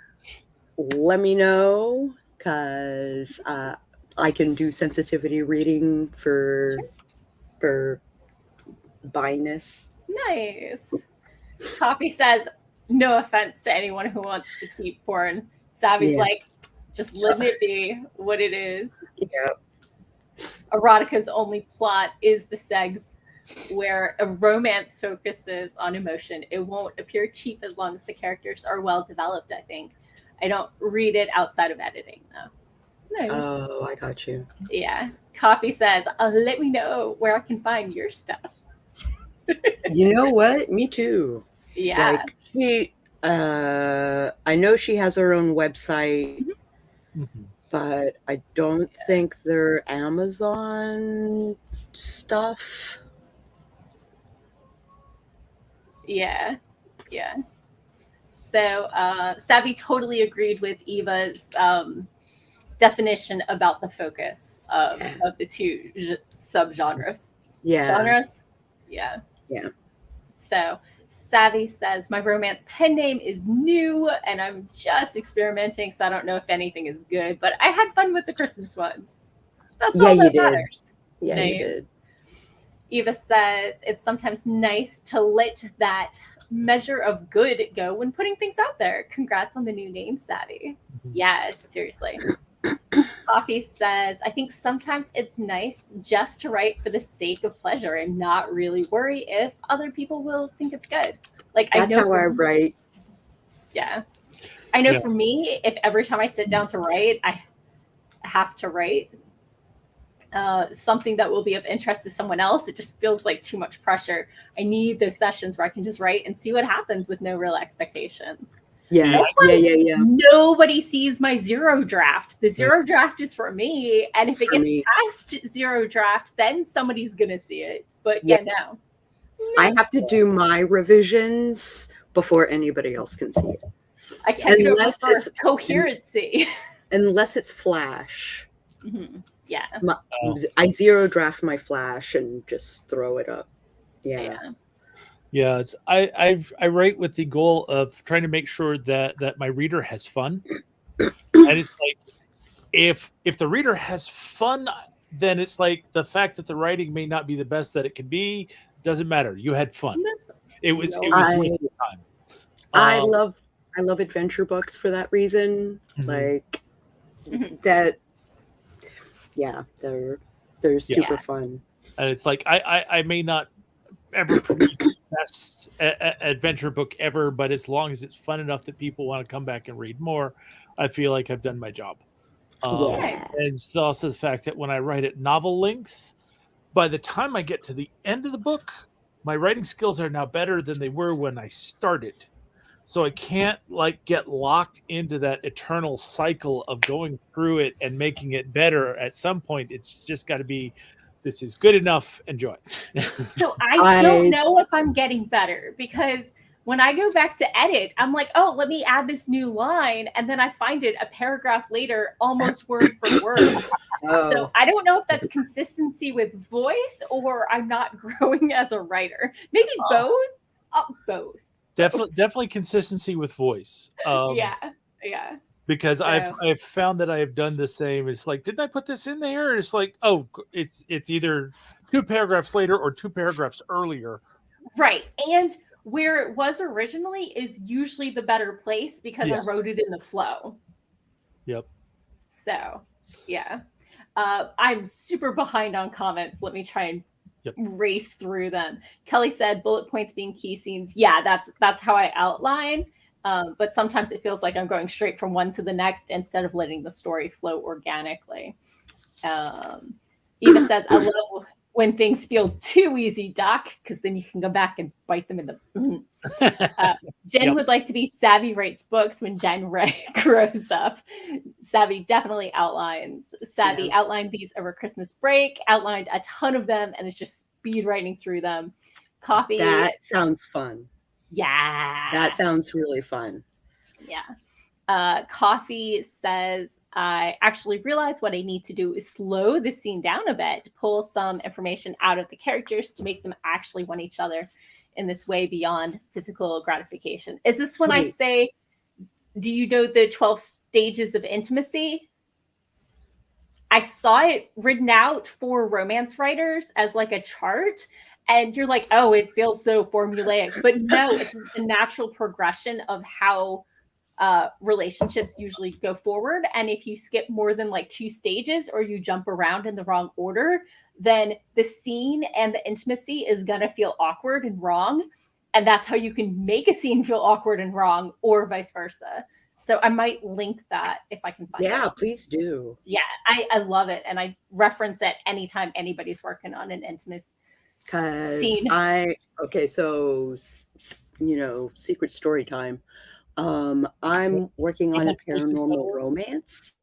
let me know, because I can do sensitivity reading for biness. Nice. Coffee says, no offense to anyone who wants to keep porn. Savvy's like, just letting it be what it is. Yeah. Erotica's only plot is the segs, where a romance focuses on emotion. It won't appear cheap as long as the characters are well developed, I think. I don't read it outside of editing, though. Nice. Oh, I got you. Yeah. Coffee says, let me know where I can find your stuff. You know what? Me too. Yeah. Like I know she has her own website, but I don't think they're Amazon stuff. Yeah. So Savvy totally agreed with Eva's definition about the focus of the 2 subgenres. Yeah. Genres? Yeah. So Savvy says, my romance pen name is new, and I'm just experimenting, so I don't know if anything is good, but I had fun with the Christmas ones. That's all that matters. Yeah, nice. You did. Eva says, it's sometimes nice to let that measure of good go when putting things out there. Congrats on the new name, Savvy. Yeah, seriously. Coffee says, I think sometimes it's nice just to write for the sake of pleasure and not really worry if other people will think it's good. Like that's how I write. Yeah. I know for me, if every time I sit down to write, I have to write something that will be of interest to someone else, it just feels like too much pressure. I need those sessions where I can just write and see what happens with no real expectations. Yeah. Nobody sees my 0 draft. The 0 draft is for me, and if it gets past 0 draft, then somebody's gonna see it. But no. I have to do my revisions before anybody else can see it. I check it over Unless for it's- coherency. Unless it's Flash. Yeah. I zero draft my Flash and just throw it up. Yeah. Yeah, it's I write with the goal of trying to make sure that my reader has fun. And it's like if the reader has fun, then it's like the fact that the writing may not be the best that it could be doesn't matter. You had fun. It was worth the time. I love adventure books for that reason. Like that. Yeah, they're super fun. And it's like I may not ever produce the best adventure book ever, but as long as it's fun enough that people want to come back and read more, I feel like I've done my job. And it's also the fact that when I write at novel length, by the time I get to the end of the book, my writing skills are now better than they were when I started. So I can't like get locked into that eternal cycle of going through it and making it better. At some point, it's just got to be, this is good enough. Enjoy. So I don't know if I'm getting better, because when I go back to edit, I'm like, oh, let me add this new line. And then I find it a paragraph later, almost word for word. So I don't know if that's consistency with voice or I'm not growing as a writer. Maybe both. Both. Definitely consistency with voice. Yeah. Because I've found that I have done the same. It's like, didn't I put this in there? And it's like, oh, it's either 2 paragraphs later or 2 paragraphs earlier. Right. And where it was originally is usually the better place because I wrote it in the flow. Yep. So, yeah. I'm super behind on comments. Let me try and race through them. Kelly said bullet points being key scenes. Yeah, that's how I outline. But sometimes it feels like I'm going straight from one to the next instead of letting the story flow organically. Eva says, I love when things feel too easy, Doc, because then you can go back and bite them in the... Jen would like to be Savvy writes books when Jen grows up. Savvy definitely outlines. Savvy outlined these over Christmas break, outlined a ton of them, and it's just speed writing through them. Coffee. That sounds fun. Yeah. That sounds really fun. Yeah. Coffee says, I actually realize what I need to do is slow the scene down a bit, to pull some information out of the characters to make them actually want each other in this way beyond physical gratification. Is this when I say, do you know the 12 stages of intimacy? I saw it written out for romance writers as like a chart. And you're like, oh, it feels so formulaic. But no, it's the natural progression of how relationships usually go forward. And if you skip more than like 2 stages or you jump around in the wrong order, then the scene and the intimacy is going to feel awkward and wrong. And that's how you can make a scene feel awkward and wrong, or vice versa. So I might link that if I can find it. Yeah, please do. Yeah, I love it. And I reference it anytime anybody's working on an intimate scene. So, secret story time. I'm working on a paranormal romance,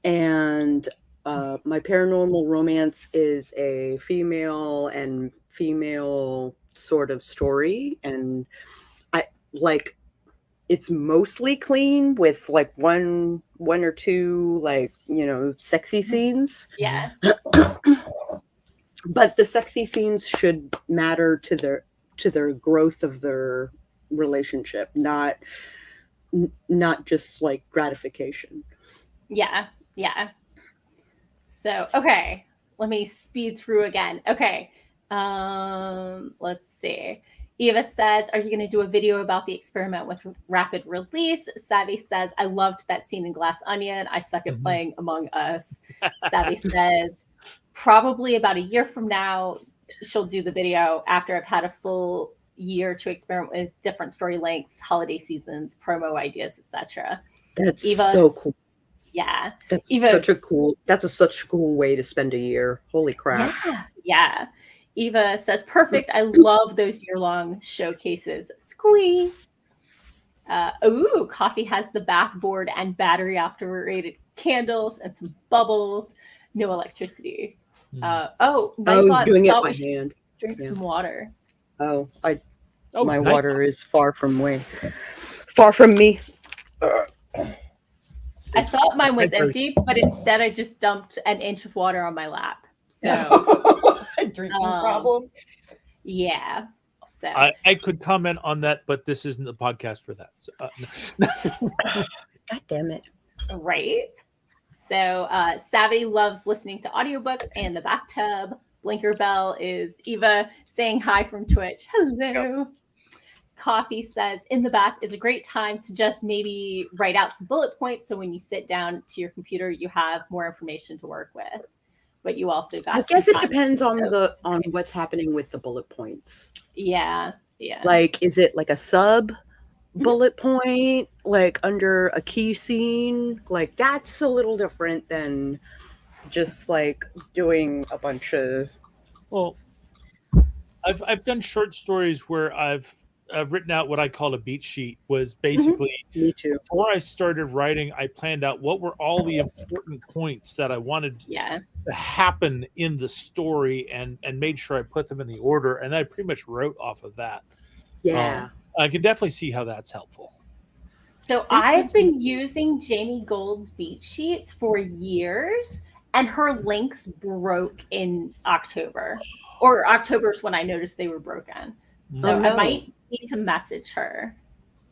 and my paranormal romance is a female and female sort of story, and it's mostly clean with like one or two sexy scenes. Yeah. But the sexy scenes should matter to their growth of their relationship, not just like gratification. Yeah. So okay, let me speed through again. Okay, let's see. Eva says, are you going to do a video about the experiment with rapid release? Savvy says, I loved that scene in Glass Onion. I suck at playing Among Us. Savvy says, probably about a year from now, she'll do the video after I've had a full year to experiment with different story lengths, holiday seasons, promo ideas, etc. That's Eva, so cool. Yeah. That's such a cool way to spend a year. Holy crap. Yeah. Eva says, perfect. I love those year-long showcases. Squee. Coffee has the bath board and battery-operated candles and some bubbles. No electricity. Doing it by hand. Drink some water. Oh, My nice. water is far from me. I thought mine was very- empty, but instead I just dumped an inch of water on my lap. So A drinking problem. yeah. So I could comment on that, but this isn't the podcast for that. So, God damn it. right. So Savvy loves listening to audiobooks and the bathtub. Blinker Bell is Eva saying hi from Twitch. Hello. Coffee says in the bath is a great time to just maybe write out some bullet points. So when you sit down to your computer, you have more information to work with. But you also got. I guess it depends on what's happening with the bullet points. Yeah. Yeah. Like, is it like a sub bullet point, like under a key scene? Like, that's a little different than just like doing a bunch of. well, I've done short stories where I've written out what I call a beat sheet. Was basically Me too. before I started writing, I planned out what were all the important points that I wanted to happen in the story, and made sure I put them in the order, and I pretty much wrote off of that. Yeah. I can definitely see how that's helpful. So I've been using Jamie Gold's beat sheets for years, and her links broke in October. Or October's when I noticed they were broken. So I might need to message her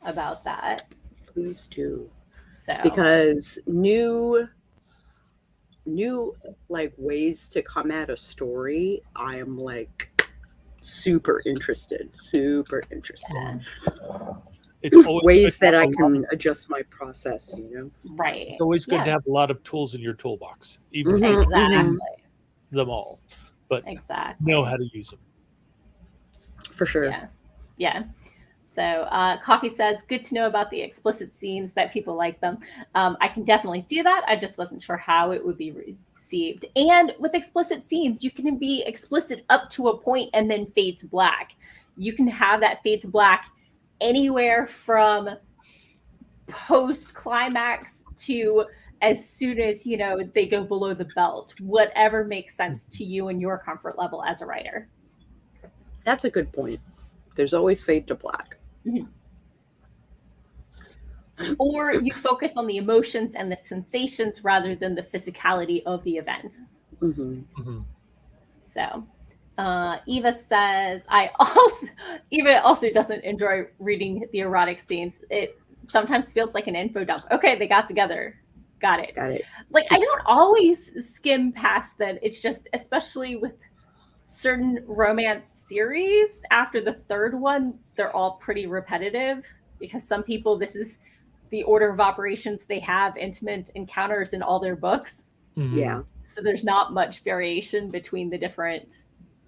about that. Please do. So Because new like ways to come at a story, I am like super interested. Yeah. It's always Ways that I can adjust my process, Right. It's always good to have a lot of tools in your toolbox, even Mhm. if you Exactly. don't use them all, but Exactly. know how to use them. For sure. Yeah. Yeah. So Coffee says, good to know about the explicit scenes, that people like them. I can definitely do that. I just wasn't sure how it would be received. And with explicit scenes, you can be explicit up to a point and then fade to black. You can have that fade to black anywhere from post-climax to as soon as, they go below the belt, whatever makes sense to you and your comfort level as a writer. That's a good point. There's always fade to black. Mm-hmm. Or you focus on the emotions and the sensations rather than the physicality of the event. Mm-hmm. Mm-hmm. So Eva says, Eva also doesn't enjoy reading the erotic scenes. It sometimes feels like an info dump. Okay, they got together. Got it. Like, I don't always skim past that. It's just, especially with certain romance series, after the third one, they're all pretty repetitive because some people, this is the order of operations. They have intimate encounters in all their books. Mm-hmm. Yeah. So there's not much variation between the different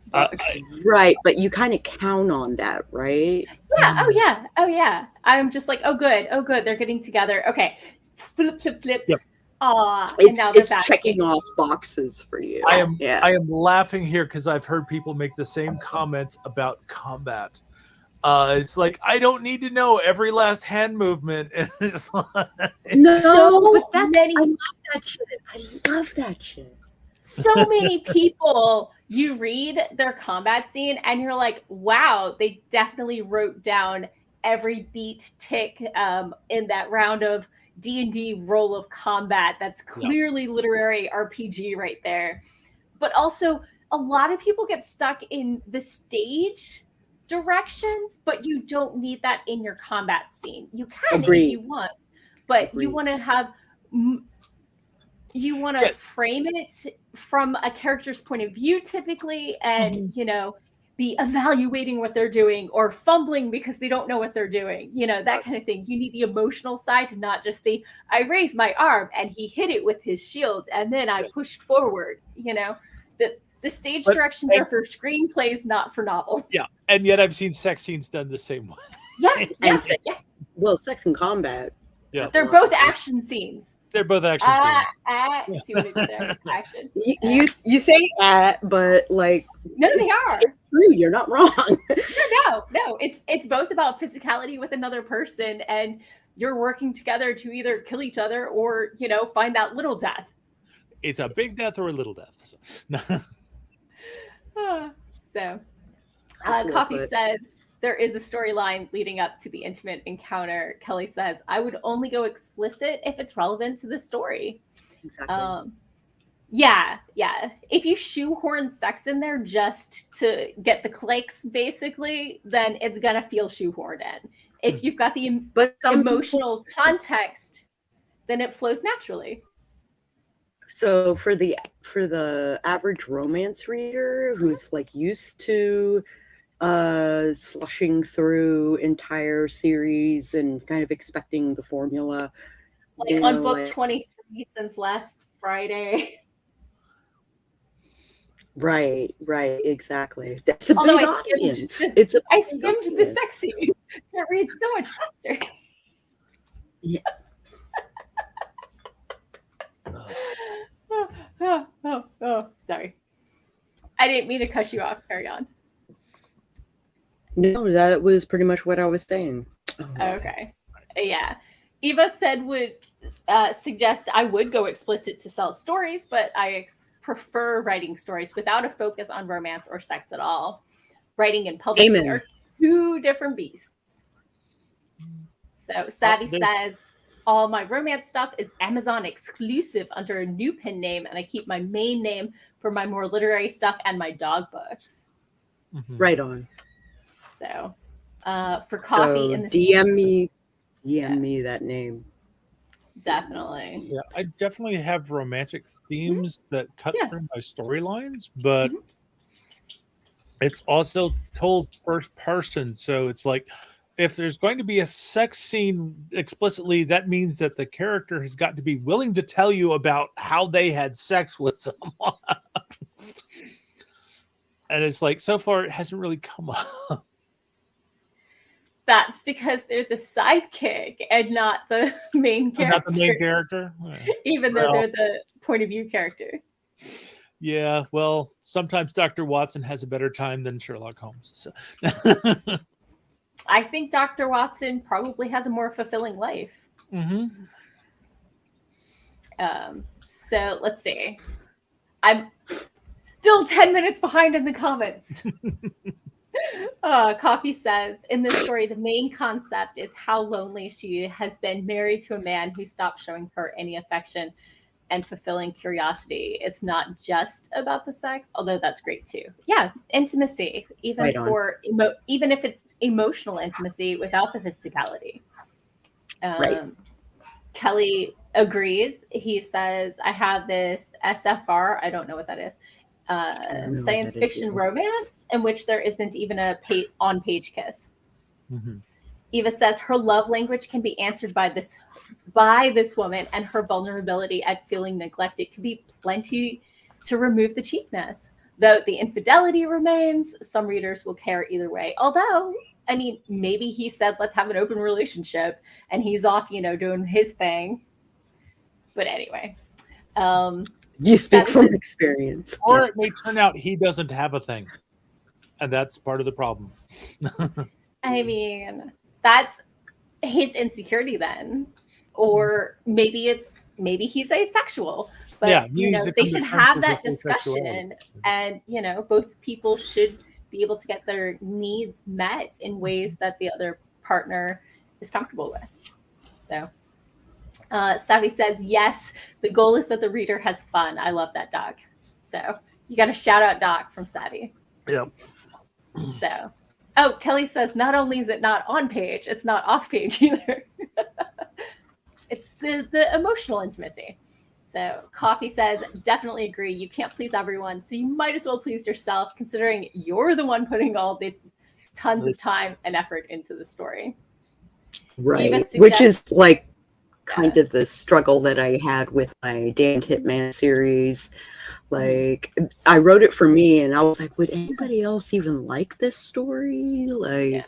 books. Right, but you kind of count on that, right? Yeah. Oh yeah. I'm just like, oh good. They're getting together. Okay. Flip. Yep. And now they're back. Checking off boxes for you. I am laughing here because I've heard people make the same comments about combat. It's like, I don't need to know every last hand movement. And it's like, I love that shit. So many people, you read their combat scene and you're like, wow, they definitely wrote down every beat tick in that round of D&D roll of combat. That's clearly literary RPG right there. But also, a lot of people get stuck in the stage directions, but you don't need that in your combat scene. You can if you want, but you want to have... You want to frame it from a character's point of view, typically, and, be evaluating what they're doing or fumbling because they don't know what they're doing, that kind of thing. You need the emotional side, not just I raised my arm and he hit it with his shield and then I pushed forward, The stage directions are for screenplays, not for novels. Yeah, and yet I've seen sex scenes done the same way. Yeah. Well, sex and combat. Yeah, they're both action scenes. They're both action scenes. See what I did there? Action. You say but like no, they are. It's true. You're not wrong. No. It's both about physicality with another person, and you're working together to either kill each other or find that little death. It's a big death or a little death. So, Coffee says, there is a storyline leading up to the intimate encounter. Kelly says, I would only go explicit if it's relevant to the story. Exactly. Yeah. If you shoehorn sex in there just to get the clicks, basically, then it's gonna feel shoehorned in. If you've got the emotional context, then it flows naturally. So for the average romance reader who's like used to slushing through entire series and kind of expecting the formula, like on book 23 since last Friday. Right, exactly. That's a Although big I audience. I skimmed the sex scenes to read so much faster. Yeah. Oh, sorry. I didn't mean to cut you off. Carry on. No, that was pretty much what I was saying. Okay. Yeah. Eva said would suggest I would go explicit to sell stories, but I prefer writing stories without a focus on romance or sex at all. Writing and publishing are two different beasts. So Savvy says, all my romance stuff is Amazon exclusive under a new pen name, and I keep my main name for my more literary stuff and my dog books. Right on. So for coffee in the DM me that name. Definitely. Yeah, I definitely have romantic themes that cut through my storylines, but it's also told first person. So it's like, if there's going to be a sex scene explicitly, that means that the character has got to be willing to tell you about how they had sex with someone. And it's like, so far, it hasn't really come up. That's because they're the sidekick and not the main character. Not the main character? Even though they're the point of view character. Yeah, well, sometimes Dr. Watson has a better time than Sherlock Holmes. So. I think Dr. Watson probably has a more fulfilling life. So let's see. I'm still 10 minutes behind in the comments. Coffee says, in this story, the main concept is how lonely she has been married to a man who stopped showing her any affection and fulfilling curiosity. It's not just about the sex, although that's great too. Yeah, intimacy, even even if it's emotional intimacy without the physicality. Kelly agrees. He says, I have this SFR, I don't know what that is, science fiction romance in which there isn't even a on-page kiss. Eva says her love language can be answered by this woman, and her vulnerability at feeling neglected could be plenty to remove the cheapness. Though the infidelity remains, some readers will care either way. Although, I mean, maybe he said, let's have an open relationship, and he's off, doing his thing. But anyway. You speak from experience. Or it may turn out he doesn't have a thing. And that's part of the problem. I mean, that's his insecurity then. Or maybe he's asexual. But they should have that discussion. And both people should be able to get their needs met in ways that the other partner is comfortable with. So Savvy says, yes, the goal is that the reader has fun. I love that, Doc. So you got to shout out Doc from Savvy. Yep. So, Kelly says, not only is it not on page, it's not off page either. It's the emotional intimacy. So Coffee says, definitely agree. You can't please everyone, so you might as well please yourself, considering you're the one putting all the tons of time and effort into the story. Right, which is like kind of the struggle that I had with my Damned Hitman series. Like, I wrote it for me, and I was like, would anybody else even like this story? Like,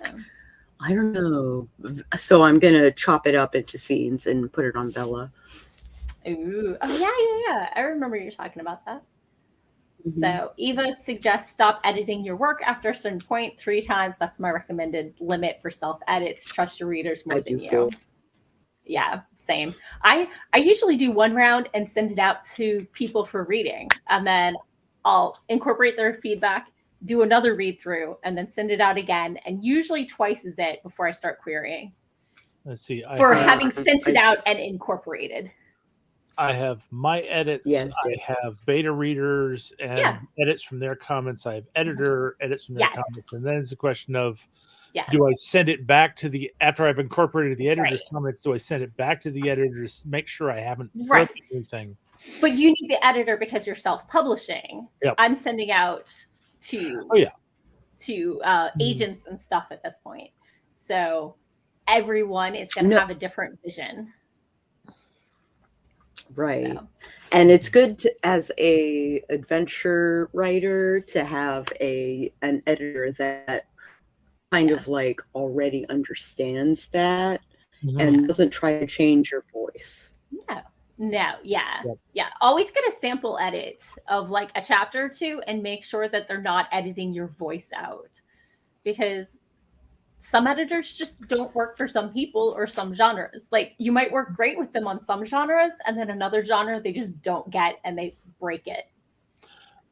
I don't know. So I'm going to chop it up into scenes and put it on Bella. Ooh. Oh, yeah. I remember you talking about that. So Eva suggests stop editing your work after a certain point 3 times. That's my recommended limit for self-edits. Trust your readers more than you. Yeah, same. I usually do 1 round and send it out to people for reading, and then I'll incorporate their feedback do another read through, and then send it out again. And usually twice is it before I start querying. Let's see. Having sent it out and incorporated. I have my edits. Yes. I have beta readers and edits from their comments. I have editor edits from their comments. And then it's a question of, do I send it back to after I've incorporated the editor's comments, do I send it back to the editor to make sure I haven't broken anything? But you need the editor because you're self-publishing. Yep. I'm sending out to agents and stuff at this point. So everyone is going to have a different vision. Right. So. And it's good as a adventure writer to have an editor that kind of like already understands that and doesn't try to change your voice. Always get a sample edit of like a chapter or two and make sure that they're not editing your voice out, because some editors just don't work for some people or some genres. Like you might work great with them on some genres, and then another genre they just don't get and they break it.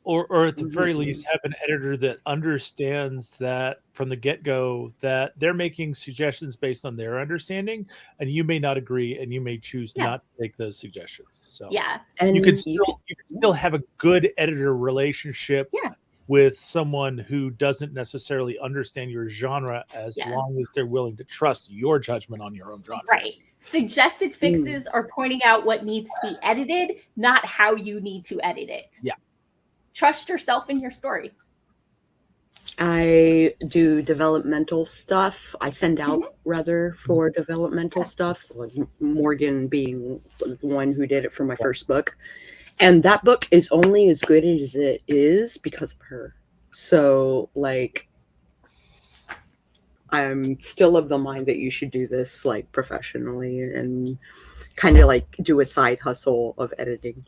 Or at the very least, have an editor that understands that from the get-go that they're making suggestions based on their understanding, and you may not agree, and you may choose not to take those suggestions. So and you can still have a good editor relationship with someone who doesn't necessarily understand your genre, as long as they're willing to trust your judgment on your own genre. Right. Suggested fixes are pointing out what needs to be edited, not how you need to edit it. Yeah. Trust yourself in your story. I do developmental stuff. I send out rather for developmental stuff, like Morgan being the one who did it for my first book. And that book is only as good as it is because of her. So like, I'm still of the mind that you should do this like professionally and kind of like do a side hustle of editing.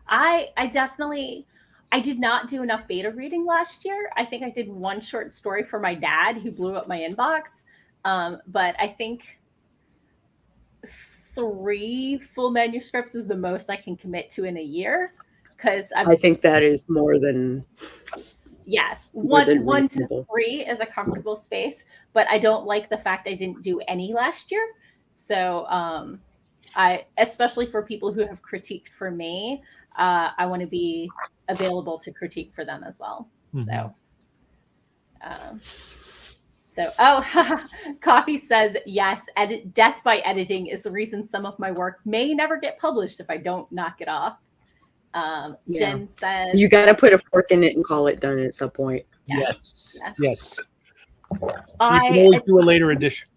I did not do enough beta reading last year. I think I did one short story for my dad who blew up my inbox. But I think 3 full manuscripts is the most I can commit to in a year. Because I think that is more than... one to 3 is a comfortable space. But I don't like the fact I didn't do any last year. So especially for people who have critiqued for me, I want to be available to critique for them as well. Coffee says, yes, death by editing is the reason some of my work may never get published if I don't knock it off. Jen says, you got to put a fork in it and call it done at some point. Yes. You can always do a later edition.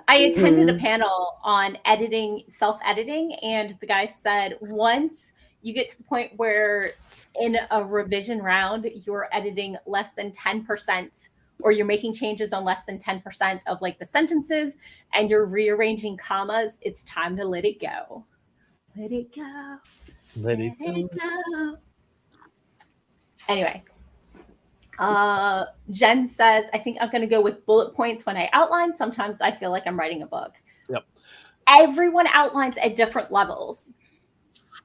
I attended a panel on editing, self-editing, and the guy said once you get to the point where in a revision round, you're editing less than 10%, or you're making changes on less than 10% of like the sentences, and you're rearranging commas, it's time to let it go. Let it go. Let it go. Anyway. Jen says, I think I'm going to go with bullet points when I outline. Sometimes I feel like I'm writing a book. Yep. Everyone outlines at different levels.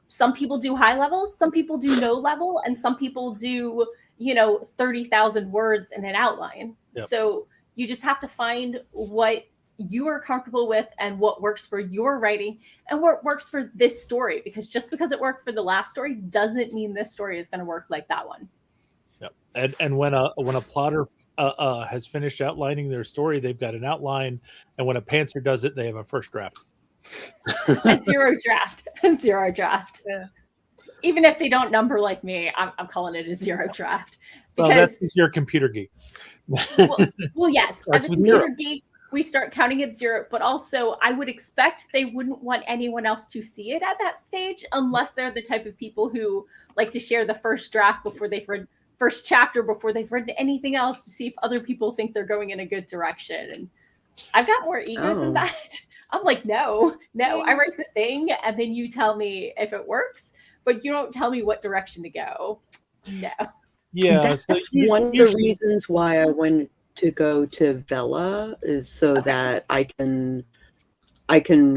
Some people do high levels, some people do no level, and some people do, 30,000 words in an outline. Yep. So you just have to find what you are comfortable with and what works for your writing and what works for this story, because just because it worked for the last story doesn't mean this story is going to work like that one. Yep. And when a plotter has finished outlining their story, they've got an outline, and when a pantser does it, they have a first draft. A zero draft. Yeah. Even if they don't number like me, I'm calling it a zero draft. Because that's your computer geek. well, yes. As a computer geek, we start counting at 0, but also I would expect they wouldn't want anyone else to see it at that stage unless they're the type of people who like to share the first draft before they've read first chapter before they've written anything else to see if other people think they're going in a good direction. And I've got more ego than that. I'm like, no, I write the thing and then you tell me if it works, but you don't tell me what direction to go. No. Yeah. That's one of the reasons why I went to go to Vela is so that I can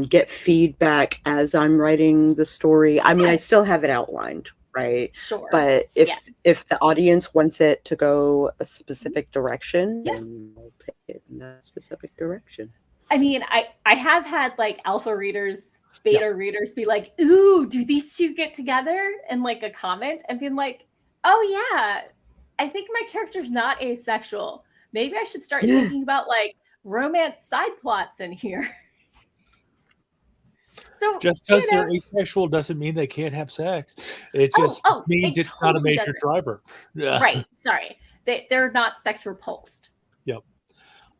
get feedback as I'm writing the story. I mean, I still have it outlined, right? Sure. But if the audience wants it to go a specific direction, Yeah. then we'll take it in that specific direction. I mean, I have had like alpha readers, beta readers be like, ooh, do these two get together? And like a comment and being like, oh yeah, I think my character's not asexual. Maybe I should start thinking about like romance side plots in here. So just because they're asexual doesn't mean they can't have sex. It just means it's not a major driver. Right. Sorry. They're not sex repulsed. Yep.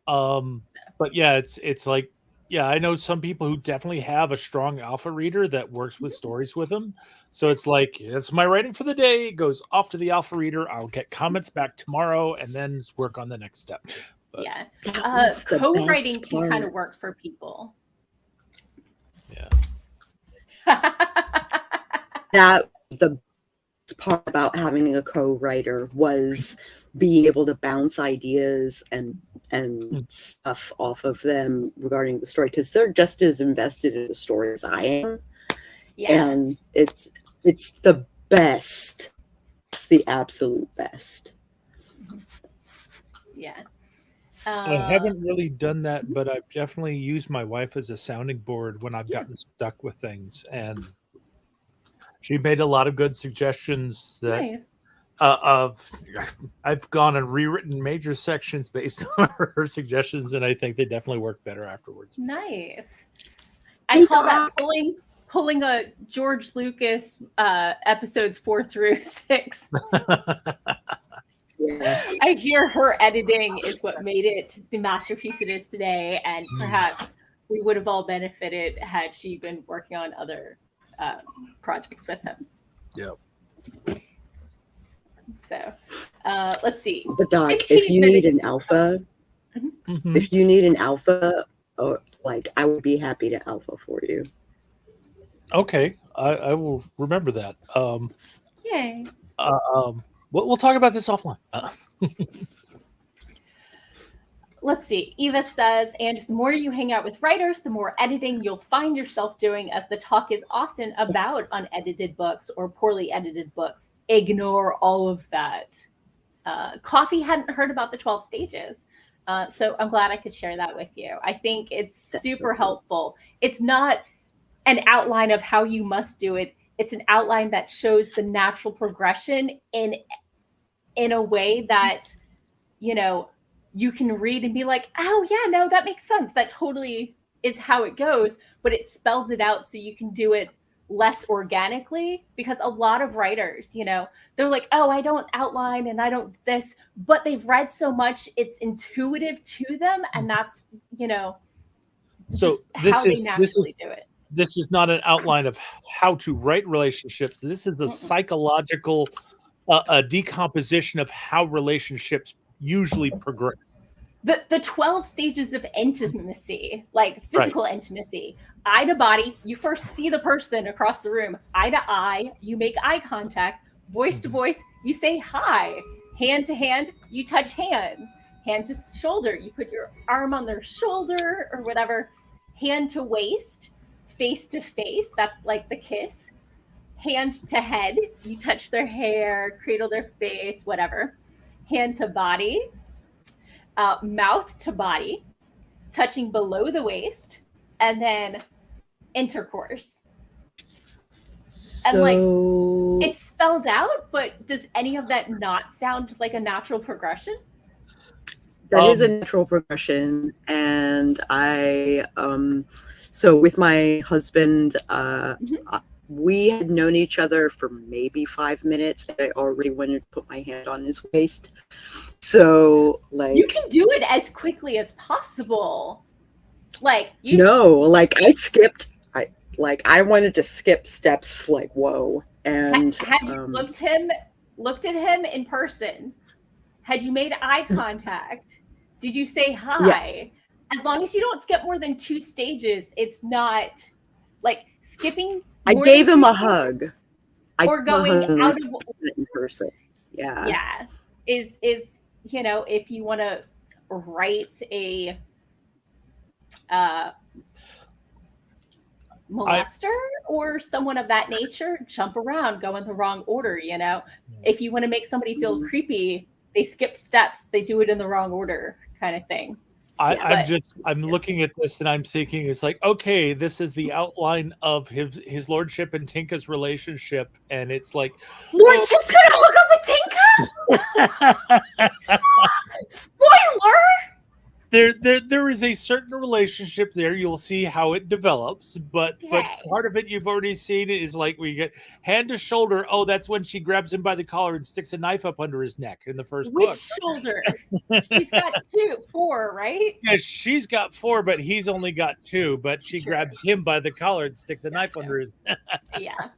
But yeah, it's like, yeah, I know some people who definitely have a strong alpha reader that works with stories with them. So it's like, it's my writing for the day. It goes off to the alpha reader. I'll get comments back tomorrow and then work on the next step. But, yeah. Co-writing can kind of work for people. Yeah. That the part about having a co-writer was being able to bounce ideas and stuff off of them regarding the story, because they're just as invested in the story as I am. And it's the best. It's the absolute best. Yeah. I haven't really done that, but I've definitely used my wife as a sounding board when I've gotten stuck with things, and she made a lot of good suggestions that I've gone and rewritten major sections based on her suggestions, and I think they definitely work better afterwards. Nice. I call that pulling a George Lucas episodes 4 through 6. I hear her editing is what made it the masterpiece it is today, and perhaps we would have all benefited had she been working on other projects with him. Yep. So let's see. But Doc, if you need an alpha, if you need an alpha, like I would be happy to alpha for you. Okay, I will remember that. Yay. We'll talk about this offline. Let's see. Eva says, and the more you hang out with writers, the more editing you'll find yourself doing, as the talk is often about unedited books or poorly edited books. Ignore all of that. Coffee hadn't heard about the 12 stages. So I'm glad I could share that with you. I think it's super helpful. It's not an outline of how you must do it. It's an outline that shows the natural progression in a way that, you know, you can read and be like, oh yeah, no, that makes sense. That totally is how it goes, but it spells it out so you can do it less organically, because a lot of writers, you know, they're like, oh, I don't outline and I don't this, but they've read so much, it's intuitive to them. And that's, you know, so how they naturally do it. This is not an outline of how to write relationships. This is a psychological decomposition of how relationships usually progress. The 12 stages of intimacy, like physical intimacy, eye to body, you first see the person across the room, eye to eye, you make eye contact, voice to voice, you say hi, hand to hand, you touch hands, hand to shoulder, you put your arm on their shoulder or whatever, hand to waist, face to face, that's like the kiss, hand to head, you touch their hair, cradle their face, whatever, hand to body, mouth to body, touching below the waist, and then intercourse. So, and like, it's spelled out, but does any of that not sound like a natural progression? That is a natural progression. And I, so with my husband, we had known each other for maybe 5 minutes. I already wanted to put my hand on his waist. So, like, you can do it as quickly as possible. Like, I skipped. I wanted to skip steps. Like, whoa! And had you looked at him in person? Had you made eye contact? Did you say hi? Yes. As long as you don't skip more than 2 stages, it's not like skipping. I gave him a hug. Or going out of in person. Yeah. Yeah. Is you know, if you want to write a molester or someone of that nature, jump around, go in the wrong order. If you want to make somebody feel creepy, they skip steps, they do it in the wrong order, kind of thing. I'm looking at this and I'm thinking, it's like, okay, this is the outline of his lordship and Tinka's relationship, and it's like, lordship's gonna hook up with Tinka. Spoiler. There is a certain relationship there. You'll see how it develops, but part of it you've already seen is like we get hand to shoulder. Oh, that's when she grabs him by the collar and sticks a knife up under his neck in the first book. Which shoulder? She's got 4, right? Yeah, she's got 4, but he's only got 2. But she grabs him by the collar and sticks a knife under his neck. Yeah.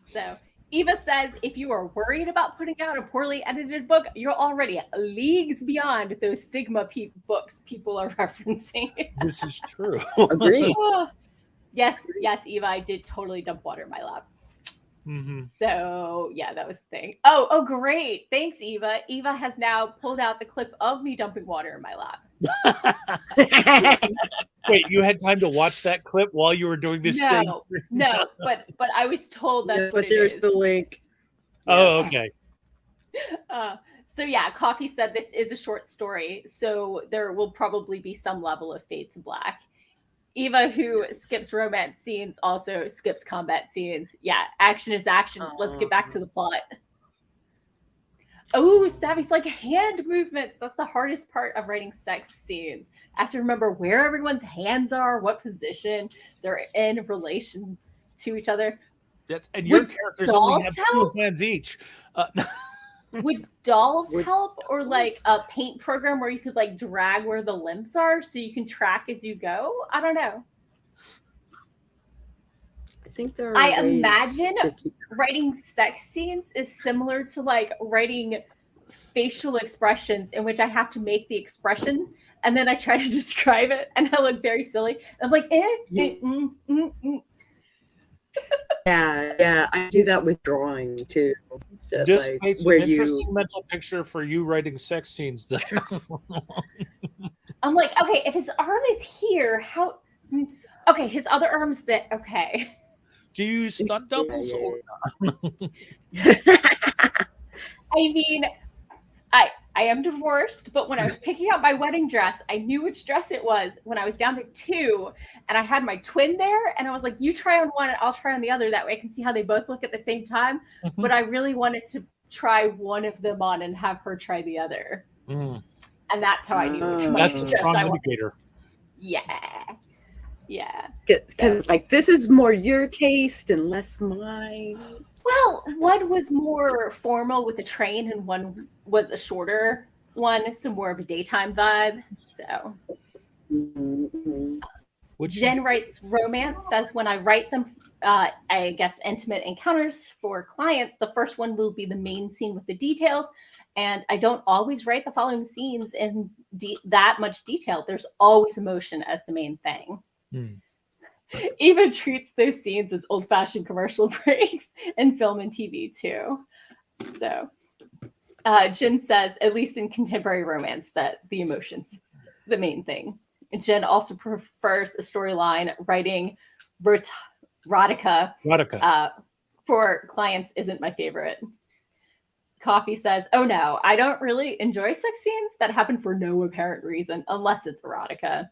So Eva says, if you are worried about putting out a poorly edited book, you're already leagues beyond those stigma books people are referencing. This is true. Agreed. Yes, Eva, I did totally dump water in my lap. Mm-hmm. So yeah, that was the thing. Oh, great. Thanks, Eva. Eva has now pulled out the clip of me dumping water in my lap. Wait, you had time to watch that clip while you were doing this thing? No, but I was told that's what it is. But there's the link. Oh, okay. So yeah, Coffee said this is a short story, so there will probably be some level of fade to black. Eva, who skips romance scenes, also skips combat scenes. Yeah, action is action. Let's get back to the plot. Oh, Savvy's like hand movements. That's the hardest part of writing sex scenes. I have to remember where everyone's hands are, what position they're in relation to each other. And your characters only have 2 hands each. Would dolls help, or like a paint program where you could like drag where the limbs are so you can track as you go? I don't know. I think there are. I imagine writing sex scenes is similar to like writing facial expressions, in which I have to make the expression and then I try to describe it, and I look very silly. I'm like, Yeah, I do that with drawing too. This paints an interesting mental picture for you writing sex scenes. Then I'm like, okay, if his arm is here, how? Okay, his other arm's that. Okay. Do you use stunt doubles or not? I mean, I am divorced, but when I was picking out my wedding dress, I knew which dress it was when I was down to 2, and I had my twin there, and I was like, you try on one and I'll try on the other. That way I can see how they both look at the same time. But I really wanted to try one of them on and have her try the other. And that's how I knew which one. That's a strong indicator. Yeah. Because like, this is more your taste and less mine. Well, one was more formal with a train, and one was a shorter one, so more of a daytime vibe. So, Jen writes romance, says when I write them, I guess intimate encounters for clients, the first one will be the main scene with the details, and I don't always write the following scenes in that much detail. There's always emotion as the main thing. Eva treats those scenes as old-fashioned commercial breaks in film and TV too. So Jen says, at least in contemporary romance, that the emotions, the main thing. Jen also prefers a storyline. Writing erotica for clients isn't my favorite. Coffee says, oh no, I don't really enjoy sex scenes that happen for no apparent reason, unless it's erotica.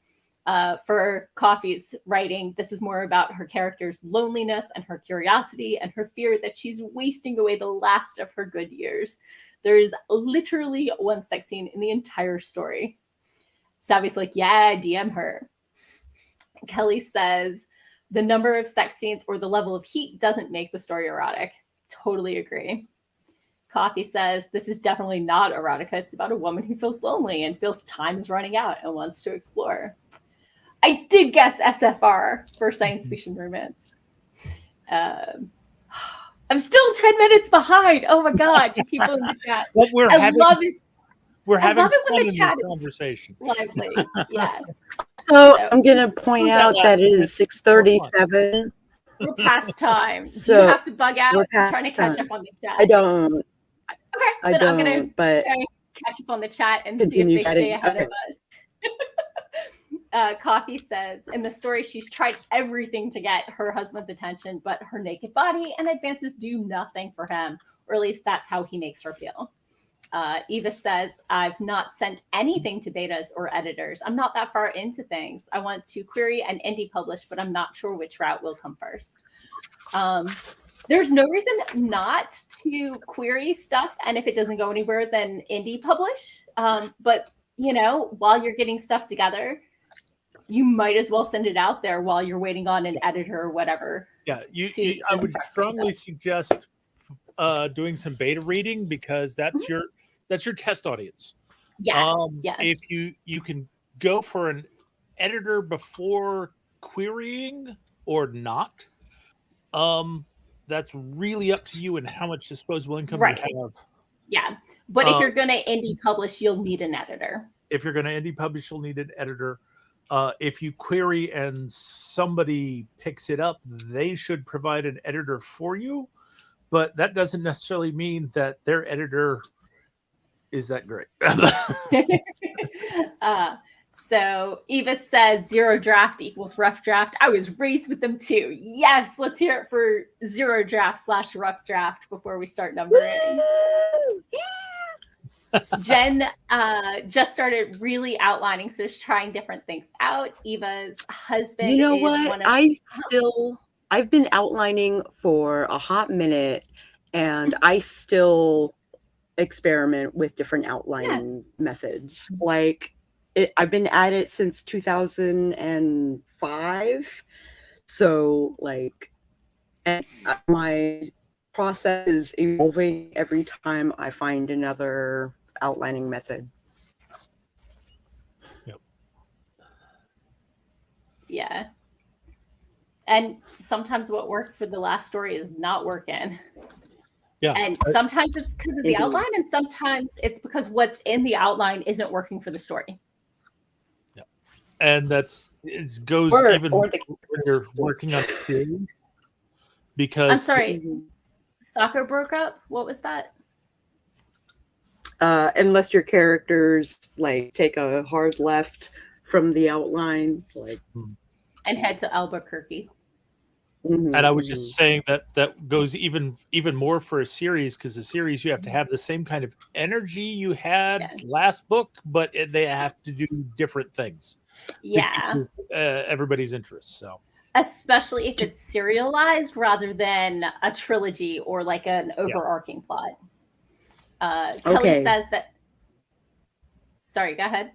For Coffee's writing, this is more about her character's loneliness and her curiosity and her fear that she's wasting away the last of her good years. There is literally one sex scene in the entire story. Savvy's like, yeah, DM her. Kelly says, the number of sex scenes or the level of heat doesn't make the story erotic. Totally agree. Coffee says, this is definitely not erotica. It's about a woman who feels lonely and feels time is running out and wants to explore. I did guess SFR for science fiction romance. I'm still 10 minutes behind. Oh my God, to people in the chat. Well, I love it. We're having fun when in the chat this conversation. Lively. Yeah. So I'm going to point out that it is 6:37. We're past time. So you have to bug out trying to catch time. up on the chat. I don't. Okay, I then don't. I'm going to but catch up on the chat and see continue if they stay chatting. ahead Okay. of us. Coffee says, in the story, she's tried everything to get her husband's attention, but her naked body and advances do nothing for him, or at least that's how he makes her feel. Eva says, I've not sent anything to betas or editors. I'm not that far into things. I want to query and indie publish, but I'm not sure which route will come first. There's no reason not to query stuff, and if it doesn't go anywhere, then indie publish. But, while you're getting stuff together, you might as well send it out there while you're waiting on an editor or whatever. Yeah, I would strongly suggest doing some beta reading, because that's your test audience. Yeah. If you can go for an editor before querying or not, that's really up to you and how much disposable income you have. Yeah, but if you're going to indie publish, you'll need an editor. If you're going to indie publish, you'll need an editor. If you query and somebody picks it up, they should provide an editor for you. But that doesn't necessarily mean that their editor is that great. So Eva says 0 draft equals rough draft. I was raised with them too. Yes, let's hear it for 0 draft / rough draft before we start numbering. Jen just started really outlining, so she's trying different things out. Eva's husband. You know what? I've been outlining for a hot minute, and I still experiment with different outlining methods. Like, I've been at it since 2005. So, like, and my process is evolving every time I find another outlining method. Yep. Yeah. And sometimes what worked for the last story is not working. Yeah. And sometimes it's because of the outline, and sometimes it's because what's in the outline isn't working for the story. Yeah. And it goes even when you're working on the series. Because I'm sorry, Sako broke up. What was that? Unless your characters like take a hard left from the outline, like, and head to Albuquerque. And I was just saying that goes even more for a series, because a series you have to have the same kind of energy you had last book, but they have to do different things. Yeah, everybody's interests. So especially if it's serialized rather than a trilogy or like an overarching plot. Kelly says that. Sorry, go ahead.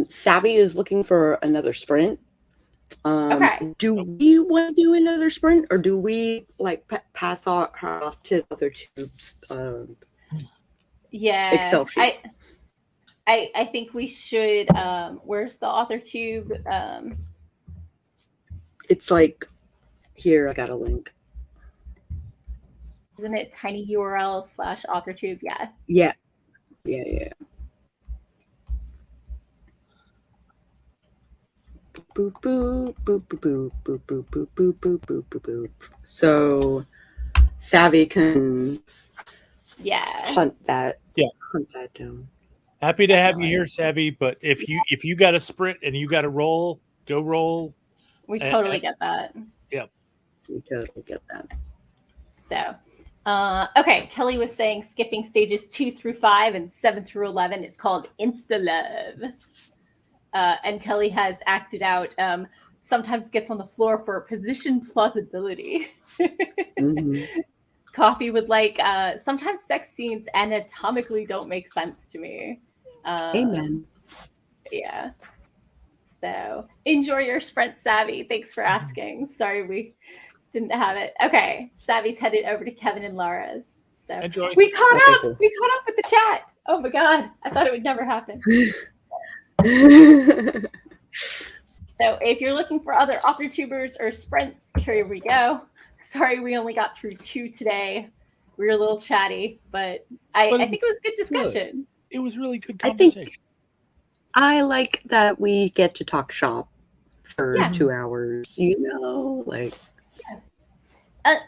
Savvy is looking for another sprint. Okay. Do we want to do another sprint, or do we like pass her off to other tubes? Yeah, Excel sheet. I think we should. Where's the author tube? It's like here. I got a link. Isn't it tinyurl / author tube? Yeah. Yeah. Boop boop boop boop boop boop boop boop boop boop boop boop. So Savvy can hunt that down. Happy to have you here, Savvy. But if you got a sprint and you got to roll, go roll. We totally get that. Yep. We totally get that. So, okay. Kelly was saying skipping stages 2 through 5 and 7 through 11 is called Insta Love. And Kelly has acted out, sometimes gets on the floor for position plausibility. Coffee would like, sometimes sex scenes anatomically don't make sense to me. Amen. Yeah. So enjoy your sprint, Savvy. Thanks for asking. Sorry we didn't have it. Okay. Savvy's headed over to Kevin and Laura's. So enjoy. We caught up. Cool. We caught up with the chat. Oh my God. I thought it would never happen. So if you're looking for other author tubers or sprints, here we go. Sorry, we only got through 2 today. We were a little chatty, but I think it was good discussion. Good. It was really good conversation. I like that we get to talk shop for 2 hours, like.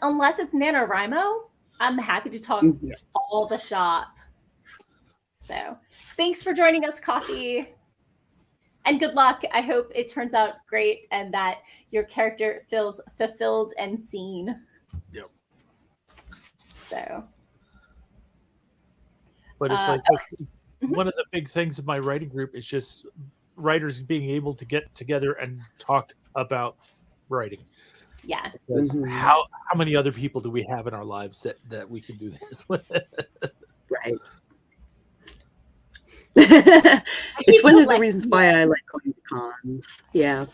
Unless it's NaNoWriMo, I'm happy to talk all the shop. So thanks for joining us, Coffee. And good luck. I hope it turns out great and that your character feels fulfilled and seen. Yep. So. But it's like one of the big things of my writing group is just writers being able to get together and talk about writing. Yeah. Because how many other people do we have in our lives that we can do this with? Right. It's one of the reasons why I like going to cons. Yeah.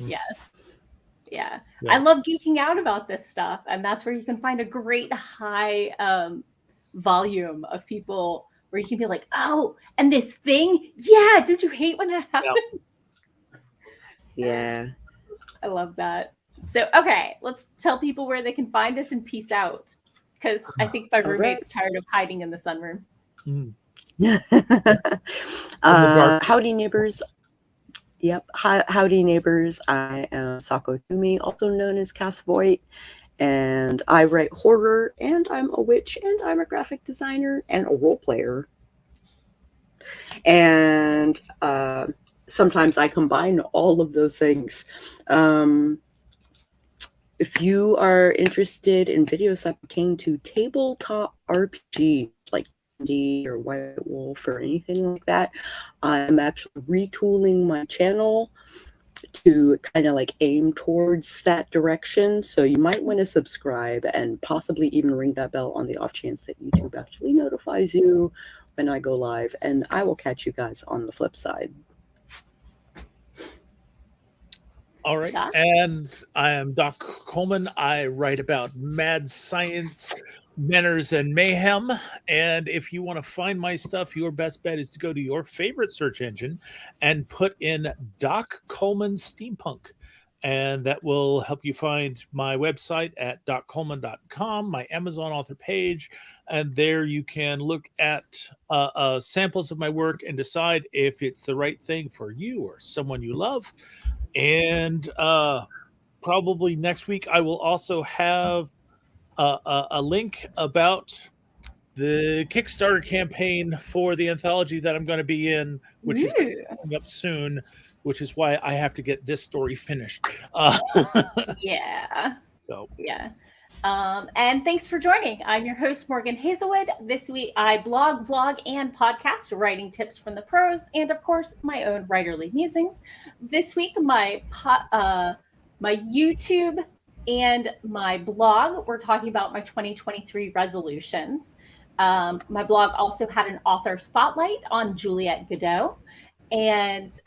Yeah. I love geeking out about this stuff. And that's where you can find a great high volume of people where you can be like, oh, and this thing? Yeah. Don't you hate when that happens? Yeah. I love that. So, okay, let's tell people where they can find us and peace out. Because I think my roommate's tired of hiding in the sunroom. Howdy, neighbors. Yep. Howdy, neighbors. I am Sako Tumi, also known as Voit, and I write horror, and I'm a witch, and I'm a graphic designer, and a role player. And sometimes I combine all of those things. If you are interested in videos that pertain to tabletop RPG, like D or White Wolf or anything like that, I'm actually retooling my channel to kind of like aim towards that direction. So you might want to subscribe and possibly even ring that bell on the off chance that YouTube actually notifies you when I go live. And I will catch you guys on the flip side. All right. And I am Doc Coleman. I write about mad science, manners, and mayhem. And if you want to find my stuff, your best bet is to go to your favorite search engine and put in Doc Coleman Steampunk. And that will help you find my website at doccoleman.com, my Amazon author page. And there you can look at samples of my work and decide if it's the right thing for you or someone you love. And probably next week, I will also have a link about the Kickstarter campaign for the anthology that I'm going to be in, which is coming up soon, which is why I have to get this story finished. Yeah. So, yeah. And thanks for joining. I'm your host, Morgan Hazelwood. This week, I blog, vlog, and podcast writing tips from the pros, and of course, my own writerly musings. This week, my YouTube and my blog, we're talking about my 2023 resolutions. My blog also had an author spotlight on Juliette Godot. And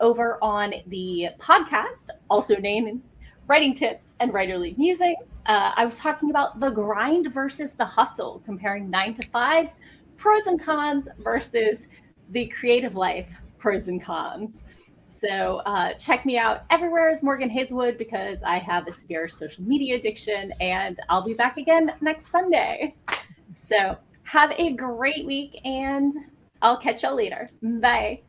over on the podcast, also named Writing Tips and Writerly Musings, I was talking about the grind versus the hustle, comparing 9-to-5s, pros and cons, versus the creative life, pros and cons. So check me out everywhere as Morgan Hazelwood, because I have a severe social media addiction, and I'll be back again next Sunday. So have a great week, and I'll catch y'all later. Bye.